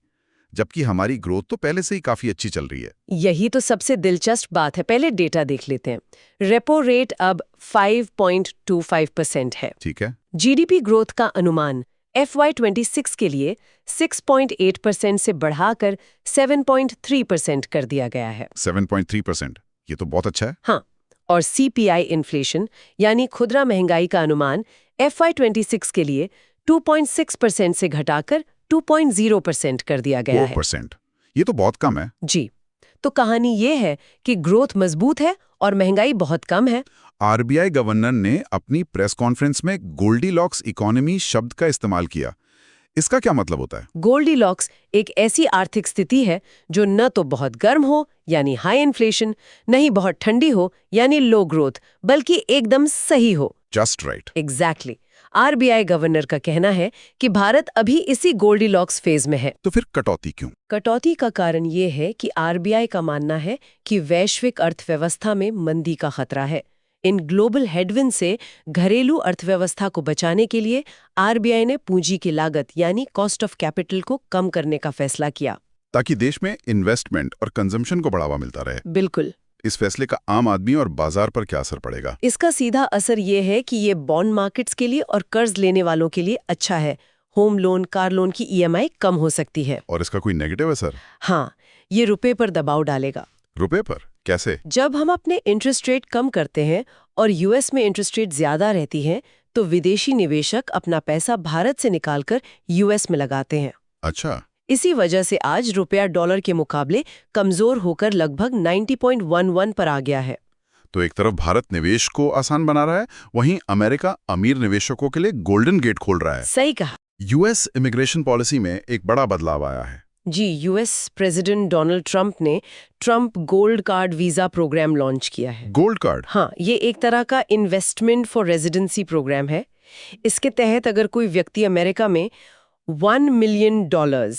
जबकि हमारी ग्रोथ तो पहले से ही काफी अच्छी चल रही है? यही तो सबसे दिलचस्प बात है। पहले डेटा देख लेते हैं। रेपो रेट अब 5.25% है। ठीक है। GDP ग्रोथ का अनुमान FY26 के लिए 6.8% से बढ़ाकर 7.3% कर दिया गया है। 7.3%, ये तो बहुत अच्छा है। हाँ, और CPI इन्फ्लेशन यानी खुदरा महंगाई का अनुमान FY26 के लिए 2.6% से घटाकर 2.0% कर दिया गया है। 4%, ये तो बहुत कम है। जी, तो कहानी ये है कि ग्रोथ मजबूत है और महंगाई बहुत कम है। आरबीआई गवर्नर ने अपनी प्रेस कॉन्फ्रेंस में गोल्डीलॉक्स इकोनॉमी शब्द का इस्तेमाल किया। इसका क्या मतलब होता है? गोल्डीलॉक्स एक ऐसी आर्थिक स्थिति है जो न तो बहुत गर्म हो यानी हाई इन्फ्लेशन, नहीं बहुत ठंडी हो यानी लो ग्रोथ, बल्कि एकदम सही हो। Just right. Exactly. RBI governor का कहना है कि भारत अभी इसी गोल्डीलॉक्स फेज में है। तो फिर कटौती क्यों? कटौती का कारण ये है कि आरबीआई का मानना है कि वैश्विक अर्थव्यवस्था में मंदी का खतरा है। इन ग्लोबल हेडविंड से घरेलू अर्थव्यवस्था को बचाने के लिए आरबीआई ने पूंजी की लागत यानी कॉस्ट ऑफ कैपिटल को कम करने का फैसला किया, ताकि देश में इन्वेस्टमेंट और कंजम्पशन को बढ़ावा मिलता रहे। बिल्कुल। इस फैसले का आम आदमी और बाजार पर क्या असर पड़ेगा? इसका सीधा असर ये है कि ये बॉन्ड मार्केट्स के लिए और कर्ज लेने वालों के लिए अच्छा है। होम लोन, कार लोन की ईएमआई कम हो सकती है। और इसका कोई नेगेटिव असर? हाँ, ये रुपए पर दबाव डालेगा। रुपए पर कैसे? जब हम अपने इंटरेस्ट रेट कम करते हैं और यूएस में इंटरेस्ट रेट ज्यादा रहती है, तो विदेशी निवेशक अपना पैसा भारत से निकालकर यूएस में लगाते हैं। अच्छा। इसी वजह से आज रुपया डॉलर के मुकाबले कमजोर होकर लगभग 90.11 पर आ गया है। तो एक तरफ भारत निवेश को आसान बना रहा है, वहीं अमेरिका अमीर निवेशकों के लिए गोल्डन गेट खोल रहा है। सही कहा। यूएस इमिग्रेशन पॉलिसी में एक बड़ा बदलाव आया है। जी, यूएस प्रेसिडेंट डोनाल्ड ट्रंप ने Trump gold card visa programme launch किया है। Gold card? हाँ, ये एक तरह का इन्वेस्टमेंट फॉर रेजिडेंसी प्रोग्राम है। इसके तहत अगर कोई व्यक्ति अमेरिका में $1 मिलियन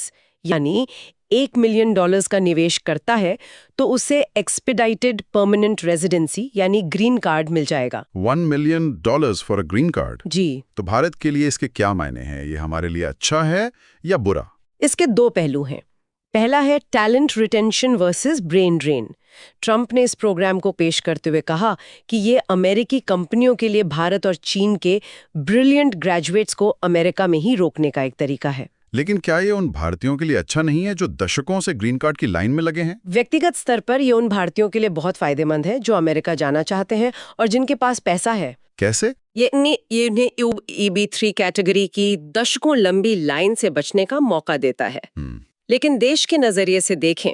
यानी $1 मिलियन का निवेश करता है, तो उसे एक्सपेडाइटेड परमानेंट रेजिडेंसी यानी ग्रीन कार्ड मिल जाएगा। $1 million for a green card? जी। तो भारत के लिए इसके क्या मायने हैं? ये हमारे लिए अच्छा है या बुरा? इसके दो पहलू हैं। पहला है talent retention versus brain drain. Trump ने इस प्रोग्राम को पेश करते हुए कहा कि ये अमेरिकी कंपनियों के लिए भारत और चीन के ब्रिलियंट ग्रेजुएट्स को अमेरिका में ही रोकने का एक तरीका है। लेकिन क्या ये उन भारतीयों के लिए अच्छा नहीं है जो दशकों से ग्रीन कार्ड की लाइन में लगे हैं? व्यक्तिगत स्तर पर ये उन भारतीयों के लिए बहुत फायदेमंद है जो अमेरिका जाना चाहते हैं और जिनके पास पैसा है। कैसे? ये इन्हें EB3 कैटेगरी की दशकों लंबी लाइन से बचने का मौका देता है। लेकिन देश के नजरिए से देखें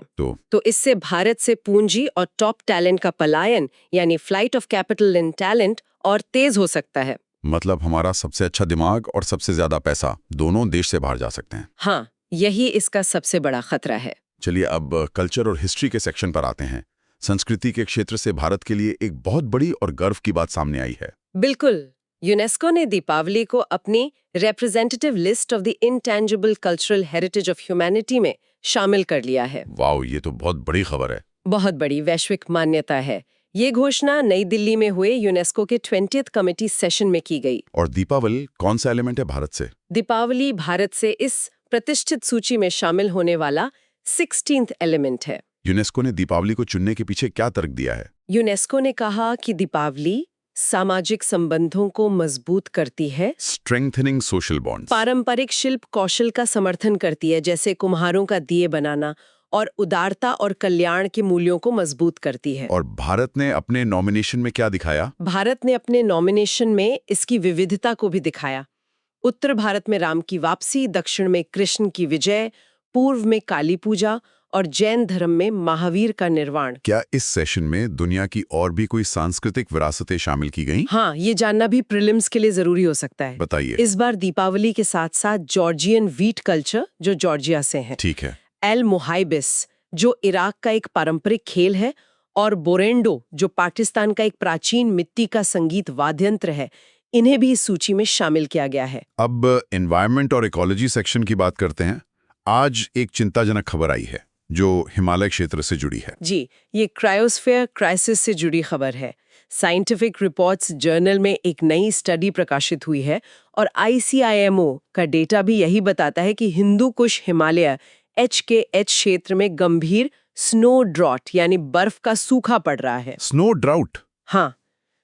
तो इससे भारत से पूंजी और टॉप टैलेंट का पलायन यानी flight of capital in talent और तेज हो सकता है। मतलब हमारा सबसे अच्छा दिमाग और सबसे ज्यादा पैसा दोनों देश से बाहर जा सकते हैं। हाँ, यही इसका सबसे बड़ा खतरा है। चलिए अब कल्चर और हिस्ट्री के सेक्शन पर आते हैं। संस्कृति के क्षेत्र से भारत के लिए एक बहुत बड़ी और गर्व की बात सामने आई है। बिल्कुल। यूनेस्को ने दीपावली को अपनी representative list of the intangible cultural heritage of humanity में शामिल कर लिया है। वाओ, ये तो बहुत बड़ी खबर है। बहुत बड़ी वैश्विक मान्यता है। ये घोषणा नई दिल्ली में हुए यूनेस्को के 20th कमेटी सेशन में की गई। और दीपावली कौन सा एलिमेंट है भारत से? दीपावली भारत से इस प्रतिष्ठित सूची में शामिल होने वाला 16th एलिमेंट है। यूनेस्को ने दीपावली को चुनने के पीछे क्या तर्क दिया है? यूनेस्को ने कहा कि दीपावली सामाजिक संबंधों को मजबूत करती है, स्ट्रेंथनिंग सोशल बॉन्ड्स, पारंपरिक शिल्प कौशल का समर्थन करती है जैसे कुम्हारों का दिए बनाना, और उदारता और कल्याण के मूल्यों को मजबूत करती है। और भारत ने अपने नॉमिनेशन में क्या दिखाया? भारत ने अपने नॉमिनेशन में इसकी विविधता को भी दिखाया। उत्तर भारत में राम की वापसी, दक्षिण में कृष्ण की विजय, पूर्व में काली पूजा और जैन धर्म में महावीर का निर्वाण। क्या इस सेशन में दुनिया की और भी कोई सांस्कृतिक विरासतें शामिल की गईं? हाँ, ये जानना भी प्रीलिम्स के लिए जरूरी हो सकता है। बताइए। इस बार दीपावली के साथ साथ जॉर्जियन व्हीट कल्चर जो जॉर्जिया से है, ठीक है, एल मोहाइबिस जो इराक का एक पारंपरिक खेल है, और बोरेंडो जो पाकिस्तान का एक प्राचीन मिट्टी का संगीत वाद्यंत्र है, इन्हें भी इस सूची में शामिल किया गया है। अब एनवायरनमेंट और इकोलॉजी सेक्शन की बात करते हैं। आज एक चिंताजनक खबर आई है जो हिमालय क्षेत्र से जुड़ी है। जी, ये क्रायोस्फीयर क्राइसिस से जुड़ी खबर है। साइंटिफिक रिपोर्ट्स जर्नल में एक नई स्टडी प्रकाशित हुई है और ICIMO का डेटा भी यही बताता है कि हिंदू कुश हिमालय HKH क्षेत्र में गंभीर स्नो ड्रॉट यानी बर्फ का सूखा पड़ रहा है। Snow drought? हाँ,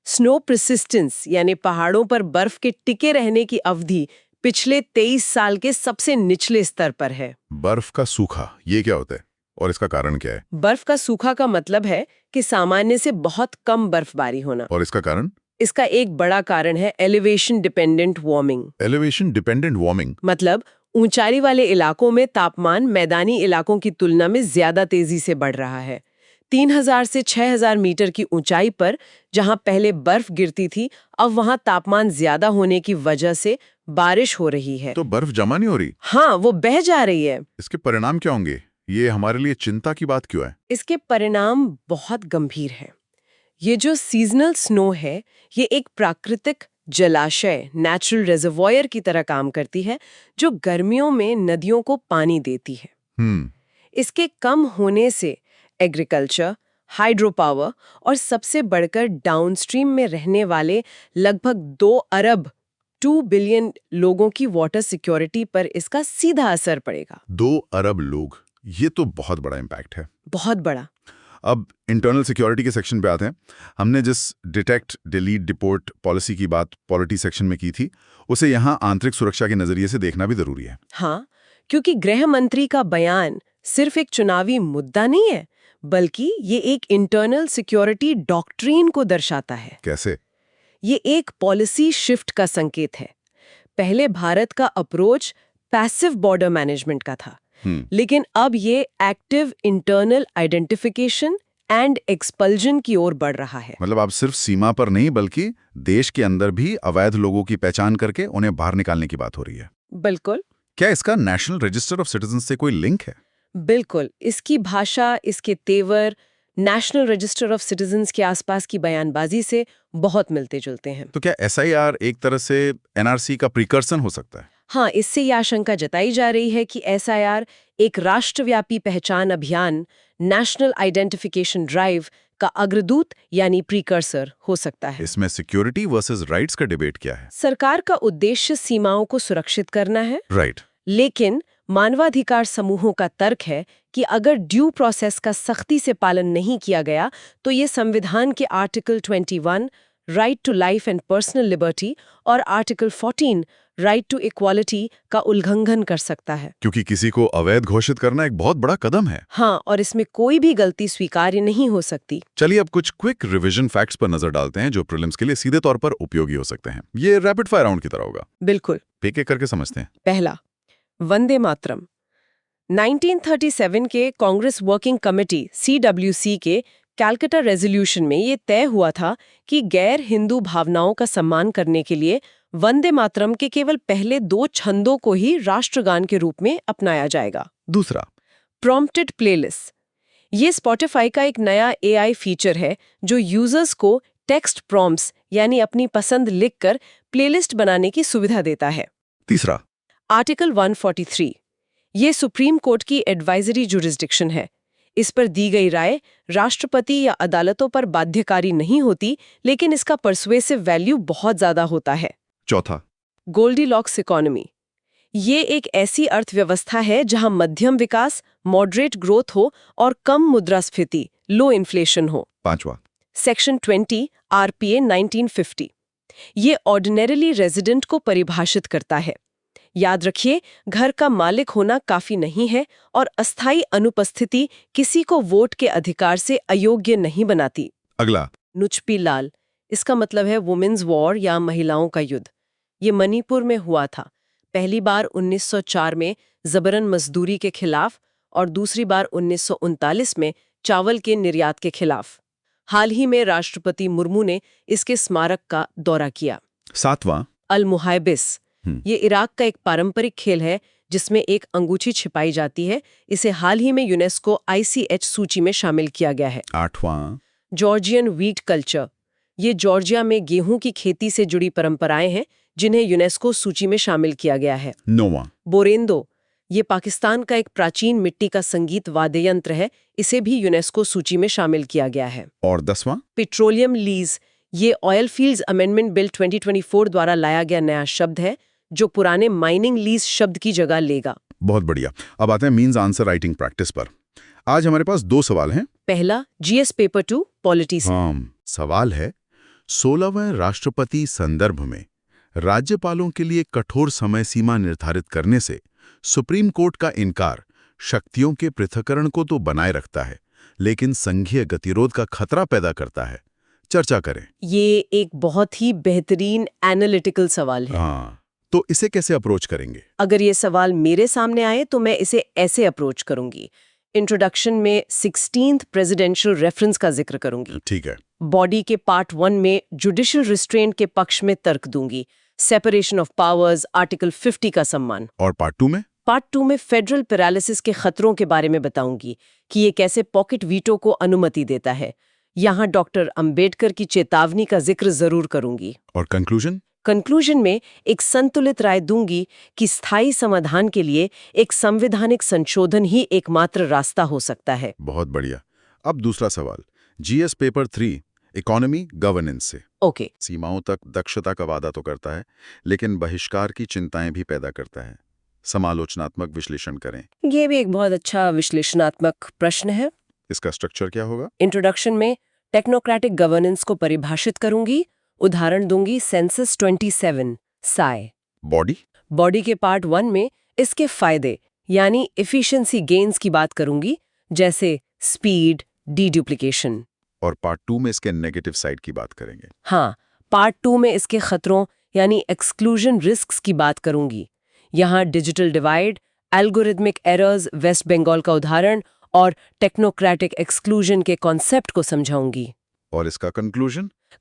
स्नो परसिस्टेंस यानी पहाड़ों पर बर्फ के टिके रहने की अवधि पिछले 23 साल के सबसे निचले स्तर पर है। बर्फ का सूखा, ये क्या होता है और इसका कारण क्या है? बर्फ का सूखा का मतलब है कि सामान्य से बहुत कम बर्फबारी होना। और इसका कारण? इसका एक बड़ा कारण है elevation dependent warming. Elevation dependent warming मतलब ऊंचाई वाले इलाकों में तापमान मैदानी इलाकों की तुलना में ज्यादा तेजी से बढ़ रहा है। 3000 से 6000 मीटर की ऊंचाई पर जहां पहले बर्फ गिरती थी, अब वहां तापमान ज्यादा होने की वजह से बारिश हो रही है। तो बर्फ जमा नहीं हो रही? हाँ, वो बह जा रही है। इसके परिणाम क्या होंगे? ये हमारे लिए चिंता की बात क्यों है? इसके परिणाम बहुत गंभीर हैं। ये जो सीजनल स्नो है, ये एक प्राकृतिक जलाशय नेचुरल रिजर्वॉयर की तरह काम करती है, जो गर्मियों में नदियों को पानी देती है। इसके कम होने से एग्रीकल्चर, हाइड्रो पावर और सबसे बढ़कर डाउनस्ट्रीम में रहने वाले लगभग 2 अरब 2 बिलियन लोगों की वाटर सिक्योरिटी पर इसका सीधा असर पड़ेगा। 2 अरब लोग, ये तो बहुत बड़ा इम्पैक्ट है। बहुत बड़ा। अब इंटरनल सिक्योरिटी के सेक्शन पे आते हैं। हमने जिस डिटेक्ट डिलीट डिपोर्ट पॉलिसी की बात पॉलिटी सेक्शन में की थी, उसे यहाँ आंतरिक सुरक्षा के नजरिए से देखना भी जरूरी है। हाँ, क्योंकि गृह मंत्री का बयान सिर्फ एक चुनावी मुद्दा नहीं है, बल्कि ये एक इंटरनल सिक्योरिटी डॉक्ट्रीन को दर्शाता है। कैसे? ये एक पॉलिसी शिफ्ट का संकेत है। पहले भारत का अप्रोच पैसिव बॉर्डर मैनेजमेंट का था, लेकिन अब ये active internal identification and expulsion की ओर बढ़ रहा है। मतलब आप सिर्फ सीमा पर नहीं, बल्कि देश के अंदर भी अवैध लोगों की पहचान करके उन्हें बाहर निकालने की बात हो रही है। बिल्कुल। क्या इसका नेशनल रजिस्टर ऑफ सिटीजन से कोई लिंक है? बिल्कुल। इसकी भाषा, इसके तेवर नेशनल रजिस्टर ऑफ सिटीजन्स के आसपास की बयानबाजी से बहुत मिलते जुलते हैं। तो क्या एसआईआर एक तरह से एनआरसी का प्रिकर्सन हो सकता है? हाँ, इससे यह आशंका जताई जा रही है कि एसआईआर एक राष्ट्रव्यापी पहचान अभियान, नेशनल आइडेंटिफिकेशन ड्राइव का अग्रदूत यानी प्रीकर्सर हो सकता है। इसमें सिक्योरिटी वर्सेस राइट्स का डिबेट क्या है? सरकार का उद्देश्य सीमाओं को सुरक्षित करना है, राइट। लेकिन मानवाधिकार समूहों का तर्क है कि अगर ड्यू प्रोसेस का सख्ती से पालन नहीं किया गया तो ये संविधान के article 21 right to life and personal liberty और आर्टिकल 14 राइट टू इक्वालिटी का उल्लंघन कर सकता है। क्योंकि किसी को अवैध घोषित करना एक बहुत बड़ा कदम है। हाँ, और इसमें कोई भी गलती स्वीकार्य नहीं हो सकती। चलिए अब कुछ क्विक रिवीजन फैक्ट्स पर नजर डालते हैं जो प्रीलिम्स के लिए सीधे तौर पर उपयोगी हो सकते हैं। ये रैपिड फायर राउंड की तरह होगा। बिल्कुल। एक एक करके समझते हैं। पहला, वंदे मातरम। 1937 के कांग्रेस वर्किंग कमेटी CWC के कैलकाटा रेजोल्यूशन में ये तय हुआ था कि गैर हिंदू भावनाओं का सम्मान करने के लिए वंदे मातरम के केवल पहले 2 छंदों को ही राष्ट्रगान के रूप में अपनाया जाएगा। दूसरा, प्रॉम्प्टेड प्लेलिस्ट। ये स्पॉटिफाई का एक नया AI फीचर है जो यूजर्स को टेक्स्ट प्रॉम्प्ट्स यानी अपनी पसंद लिखकर प्लेलिस्ट बनाने की सुविधा देता है। तीसरा, आर्टिकल 143। ये सुप्रीम कोर्ट की एडवाइजरी जुरिस्डिक्शन है। इस पर दी गई राय राष्ट्रपति या अदालतों पर बाध्यकारी नहीं होती, लेकिन इसका परसुएसिव वैल्यू बहुत ज्यादा होता है। चौथा, गोल्डीलॉक्स इकोनॉमी। ये एक ऐसी अर्थव्यवस्था है जहां मध्यम विकास, मॉडरेट ग्रोथ हो और कम मुद्रास्फीति, लो इन्फ्लेशन हो। पांचवा, सेक्शन 20 RPA 1950। ये ऑर्डिनरीली रेजिडेंट को परिभाषित करता है। याद रखिए, घर का मालिक होना काफी नहीं है और अस्थायी अनुपस्थिति किसी को वोट के अधिकार से अयोग्य नहीं बनाती। अगला, नुचपी लाल। इसका मतलब है वुमेन्स वॉर या महिलाओं का युद्ध। ये मणिपुर में हुआ था, पहली बार 1904 में जबरन मजदूरी के खिलाफ और दूसरी बार 1939 में चावल के निर्यात के खिलाफ। हाल ही में राष्ट्रपति मुर्मू ने इसके स्मारक का दौरा किया। सातवां, अल मुहाइबिस। ये इराक का एक पारंपरिक खेल है जिसमें एक अंगूठी छिपाई जाती है। इसे हाल ही में यूनेस्को ICH सूची में शामिल किया गया है। आठवां, जॉर्जियन व्हीट कल्चर। ये जॉर्जिया में गेहूं की खेती से जुड़ी परंपराएं हैं जिन्हें यूनेस्को सूची में शामिल किया गया है। नौवां, बोरेंदो। ये पाकिस्तान का एक प्राचीन मिट्टी का संगीत वाद्य यंत्र है, इसे भी यूनेस्को सूची में शामिल किया गया है। और 10वां, पेट्रोलियम लीज। ये ऑयल फील्ड्स अमेंडमेंट बिल 2024 द्वारा लाया गया नया शब्द है जो पुराने माइनिंग लीज शब्द की जगह लेगा। बहुत बढ़िया। अब आते हैं मीन्स आंसर राइटिंग प्रैक्टिस पर। आज हमारे पास 2 सवाल हैं। पहला, GS पेपर 2 पॉलिटी से। सवाल है, 16वें राष्ट्रपति संदर्भ में राज्यपालों के लिए कठोर समय सीमा निर्धारित करने से सुप्रीम कोर्ट का इनकार शक्तियों के पृथक्करण को तो बनाए रखता है, लेकिन संघीय गतिरोध का खतरा पैदा करता है। चर्चा करें। ये एक बहुत ही बेहतरीन एनालिटिकल सवाल है। हाँ, तो इसे कैसे अप्रोच करेंगे? अगर ये सवाल मेरे सामने आए तो मैं इसे ऐसे अप्रोच करूंगी। इंट्रोडक्शन में 16th प्रेसिडेंशियल रेफरेंस का जिक्र करूंगी। ठीक है। बॉडी के पार्ट 1 में जुडिशियल रिस्ट्रेंट के पक्ष में तर्क दूंगी। सेपरेशन ऑफ पावर्स, आर्टिकल 50 का सम्मान। और पार्ट 2 में? पार्ट 2 में फेडरल पैरालिसिस के खतरों के बारे में बताऊंगी कि ये कैसे पॉकेट वीटो को अनुमति देता है। यहाँ डॉक्टर अंबेडकर की चेतावनी का जिक्र जरूर करूंगी। और कंक्लूजन? कंक्लूजन में एक संतुलित राय दूंगी कि स्थायी समाधान के लिए एक संवैधानिक संशोधन ही एकमात्र रास्ता हो सकता है। बहुत बढ़िया। अब दूसरा सवाल, जीएस पेपर 3 इकोनॉमी गवर्नेंस से। ओके। सीमाओं तक दक्षता का वादा तो करता है, लेकिन बहिष्कार की चिंताएं भी पैदा करता है। समालोचनात्मक विश्लेषण करें। ये भी एक बहुत अच्छा विश्लेषणात्मक प्रश्न है। इसका स्ट्रक्चर क्या होगा? इंट्रोडक्शन में टेक्नोक्रेटिक गवर्नेंस को परिभाषित करूंगी। उदाहरण दूंगी सेंसस 27 साय। बॉडी के पार्ट 1 में इसके फायदे यानी एफिशिएंसी गेन्स की बात करूंगी, जैसे स्पीड, डीडुप्लिकेशन। और पार्ट 2 में इसके नेगेटिव साइड की बात करेंगे। हाँ, पार्ट 2 में इसके खतरों यानी एक्सक्लूजन रिस्क्स की बात करूंगी। यहाँ digital divide, algorithmic errors, West Bengal का उदाहरण और टेक्नोक्रेटिक एक्सक्लूजन के कॉन्सेप्ट को समझाऊंगी। और इसका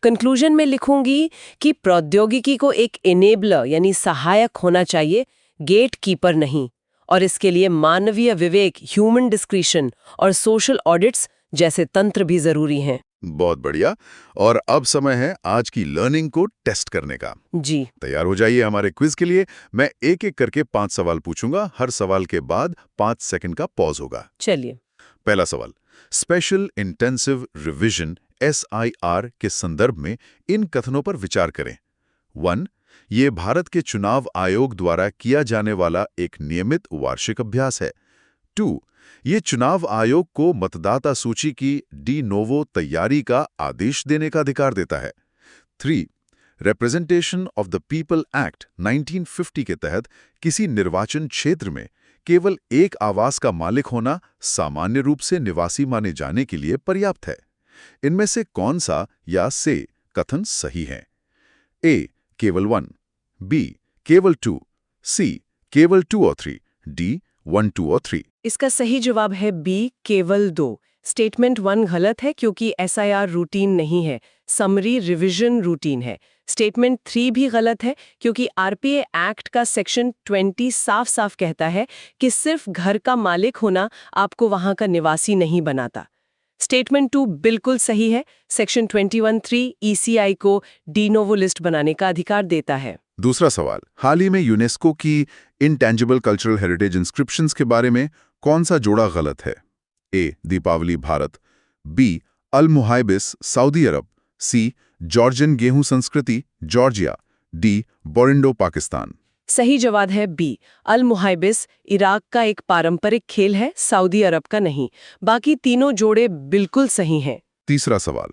कंक्लूजन में लिखूंगी कि प्रौद्योगिकी को एक इनेबलर यानी सहायक होना चाहिए, गेट कीपर नहीं, और इसके लिए मानवीय विवेक, ह्यूमन डिस्क्रिशन और सोशल ऑडिट्स जैसे तंत्र भी जरूरी हैं। बहुत बढ़िया। और अब समय है आज की लर्निंग को टेस्ट करने का। जी। तैयार हो जाइए हमारे क्विज के लिए। मैं एक एक करके 5 सवाल पूछूंगा। हर सवाल के बाद 5 सेकंड का पॉज होगा। चलिए। पहला सवाल, स्पेशल इंटेंसिव रिवीजन SIR के संदर्भ में इन कथनों पर विचार करें। 1. ये भारत के चुनाव आयोग द्वारा किया जाने वाला एक नियमित वार्षिक अभ्यास है। 2. ये चुनाव आयोग को मतदाता सूची की डी नोवो तैयारी का आदेश देने का अधिकार देता है। 3. Representation of the people act 1950 के तहत किसी निर्वाचन क्षेत्र में केवल एक आवास का मालिक होना सामान्य रूप से निवासी माने जाने के लिए पर्याप्त है। इनमें से कौन सा या से कथन सही है? A. केवल 1, B. केवल 2, C. केवल 2 और 3, D. 1, 2 और 3। इसका सही जवाब है B. केवल 2। स्टेटमेंट 1 गलत है क्योंकि SIR रूटीन नहीं है, समरी रिवीजन रूटीन है। स्टेटमेंट 3 भी गलत है क्योंकि RPA एक्ट का सेक्शन 20 साफ-साफ कहता है कि सिर्फ घर का मालिक होना आपको वहां का निवासी नहीं बनाता। स्टेटमेंट 2 बिल्कुल सही है। सेक्शन 21(3) ECI को डी नोवो लिस्ट बनाने का अधिकार देता है। दूसरा सवाल, हाल ही में यूनेस्को की इंटेंजिबल कल्चरल हेरिटेज इंस्क्रिप्शंस के बारे में कौन सा जोड़ा गलत है? A. Deepavali Bharat, B. Al Muhaibis Saudi Arab, C. Georgian गेहूं संस्कृति जॉर्जिया, D. बोरिंडो पाकिस्तान। सही जवाब है B. अल मुहाइबिस इराक का एक पारंपरिक खेल है, सऊदी अरब का नहीं। बाकी तीनों जोड़े बिल्कुल सही हैं। तीसरा सवाल,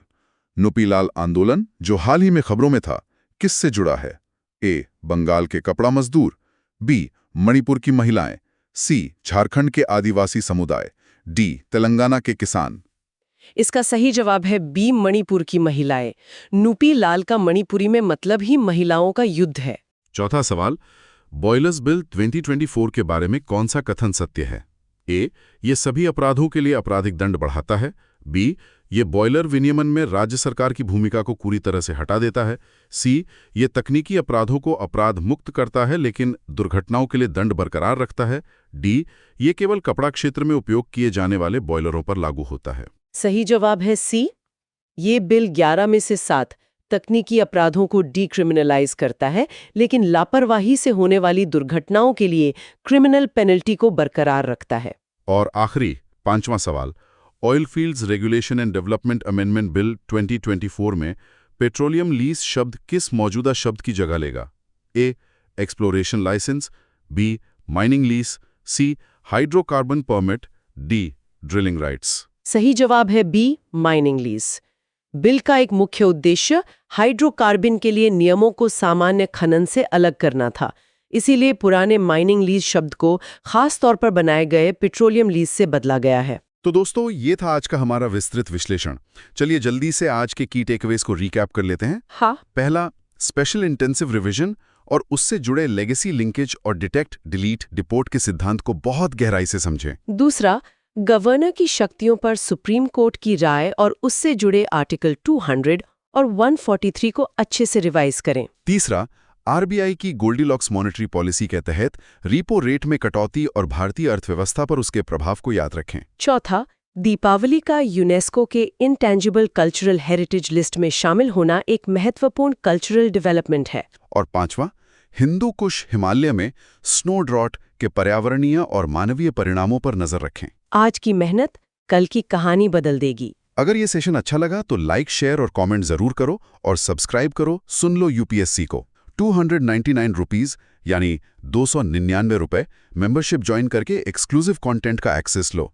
नुपीलाल आंदोलन जो हाल ही में खबरों में था, किससे जुड़ा है? A. बंगाल के कपड़ा मजदूर, B. मणिपुर की महिलाएं, C. झारखंड के आदिवासी समुदाय, D. तेलंगाना के किसान। इसका सही जवाब है B. मणिपुर की महिलाएं। नुपी लाल का मणिपुरी में मतलब ही महिलाओं का युद्ध है। चौथा सवाल, बॉयलर्स बिल 2024 के बारे में कौन सा कथन सत्य है? A. ये सभी अपराधों के लिए आपराधिक दंड बढ़ाता है, B. ये बॉयलर विनियमन में राज्य सरकार की भूमिका को पूरी तरह से हटा देता है, C. ये तकनीकी अपराधों को अपराध मुक्त करता है लेकिन दुर्घटनाओं के लिए दंड बरकरार रखता है, D. ये केवल कपड़ा क्षेत्र में उपयोग किए जाने वाले बॉयलरों पर लागू होता है। सही जवाब है C. ये बिल 11 में से 7 तकनीकी अपराधों को डीक्रिमिनलाइज करता है लेकिन लापरवाही से होने वाली दुर्घटनाओं के लिए क्रिमिनल पेनल्टी को बरकरार रखता है। और आखिरी 5वां सवाल, oil fields regulation and development amendment bill 2024 में पेट्रोलियम लीज शब्द किस मौजूदा शब्द की जगह लेगा? A. Exploration licence, B. Mining lease, C. Hydrocarbon permit, D. Drilling rights. सही जवाब है B. Mining lease. बिल का एक मुख्य उद्देश्य हाइड्रोकार्बन के लिए नियमों को सामान्य खनन से अलग करना था। इसीलिए पुराने माइनिंग लीज शब्द को खास तौर पर बनाए गए पेट्रोलियम लीज से बदला गया है। तो दोस्तों, ये था आज का हमारा विस्तृत विश्लेषण। चलिए जल्दी से आज के की टेकअवेज को रिकैप कर लेते हैं। हाँ, पहला, स्पेशल इंटेंसिव रिवीजन और उससे जुड़े लेगेसी लिंकेज और डिटेक्ट डिलीट डिपोर्ट के सिद्धांत को बहुत गहराई से समझें। दूसरा, गवर्नर की शक्तियों पर सुप्रीम कोर्ट की राय और उससे जुड़े आर्टिकल 200 और 143 को अच्छे से रिवाइज करें। तीसरा, आरबीआई की गोल्डीलॉक्स मॉनेटरी पॉलिसी के तहत रीपो रेट में कटौती और भारतीय अर्थव्यवस्था पर उसके प्रभाव को याद रखें। चौथा, दीपावली का यूनेस्को के इंटेंजिबल कल्चरल हेरिटेज लिस्ट में शामिल होना एक महत्वपूर्ण कल्चरल डेवलपमेंट है। और पांचवा, हिंदू कुश हिमालय में स्नो ड्रॉट के पर्यावरणीय और मानवीय परिणामों पर नजर रखें। आज की मेहनत कल की कहानी बदल देगी। अगर ये सेशन अच्छा लगा तो लाइक, शेयर और कमेंट जरूर करो और सब्सक्राइब करो सुन लो यूपीएससी को। 299 रुपीज यानी 299 रुपए मेंबरशिप ज्वाइन करके एक्सक्लूसिव कंटेंट का एक्सेस लो।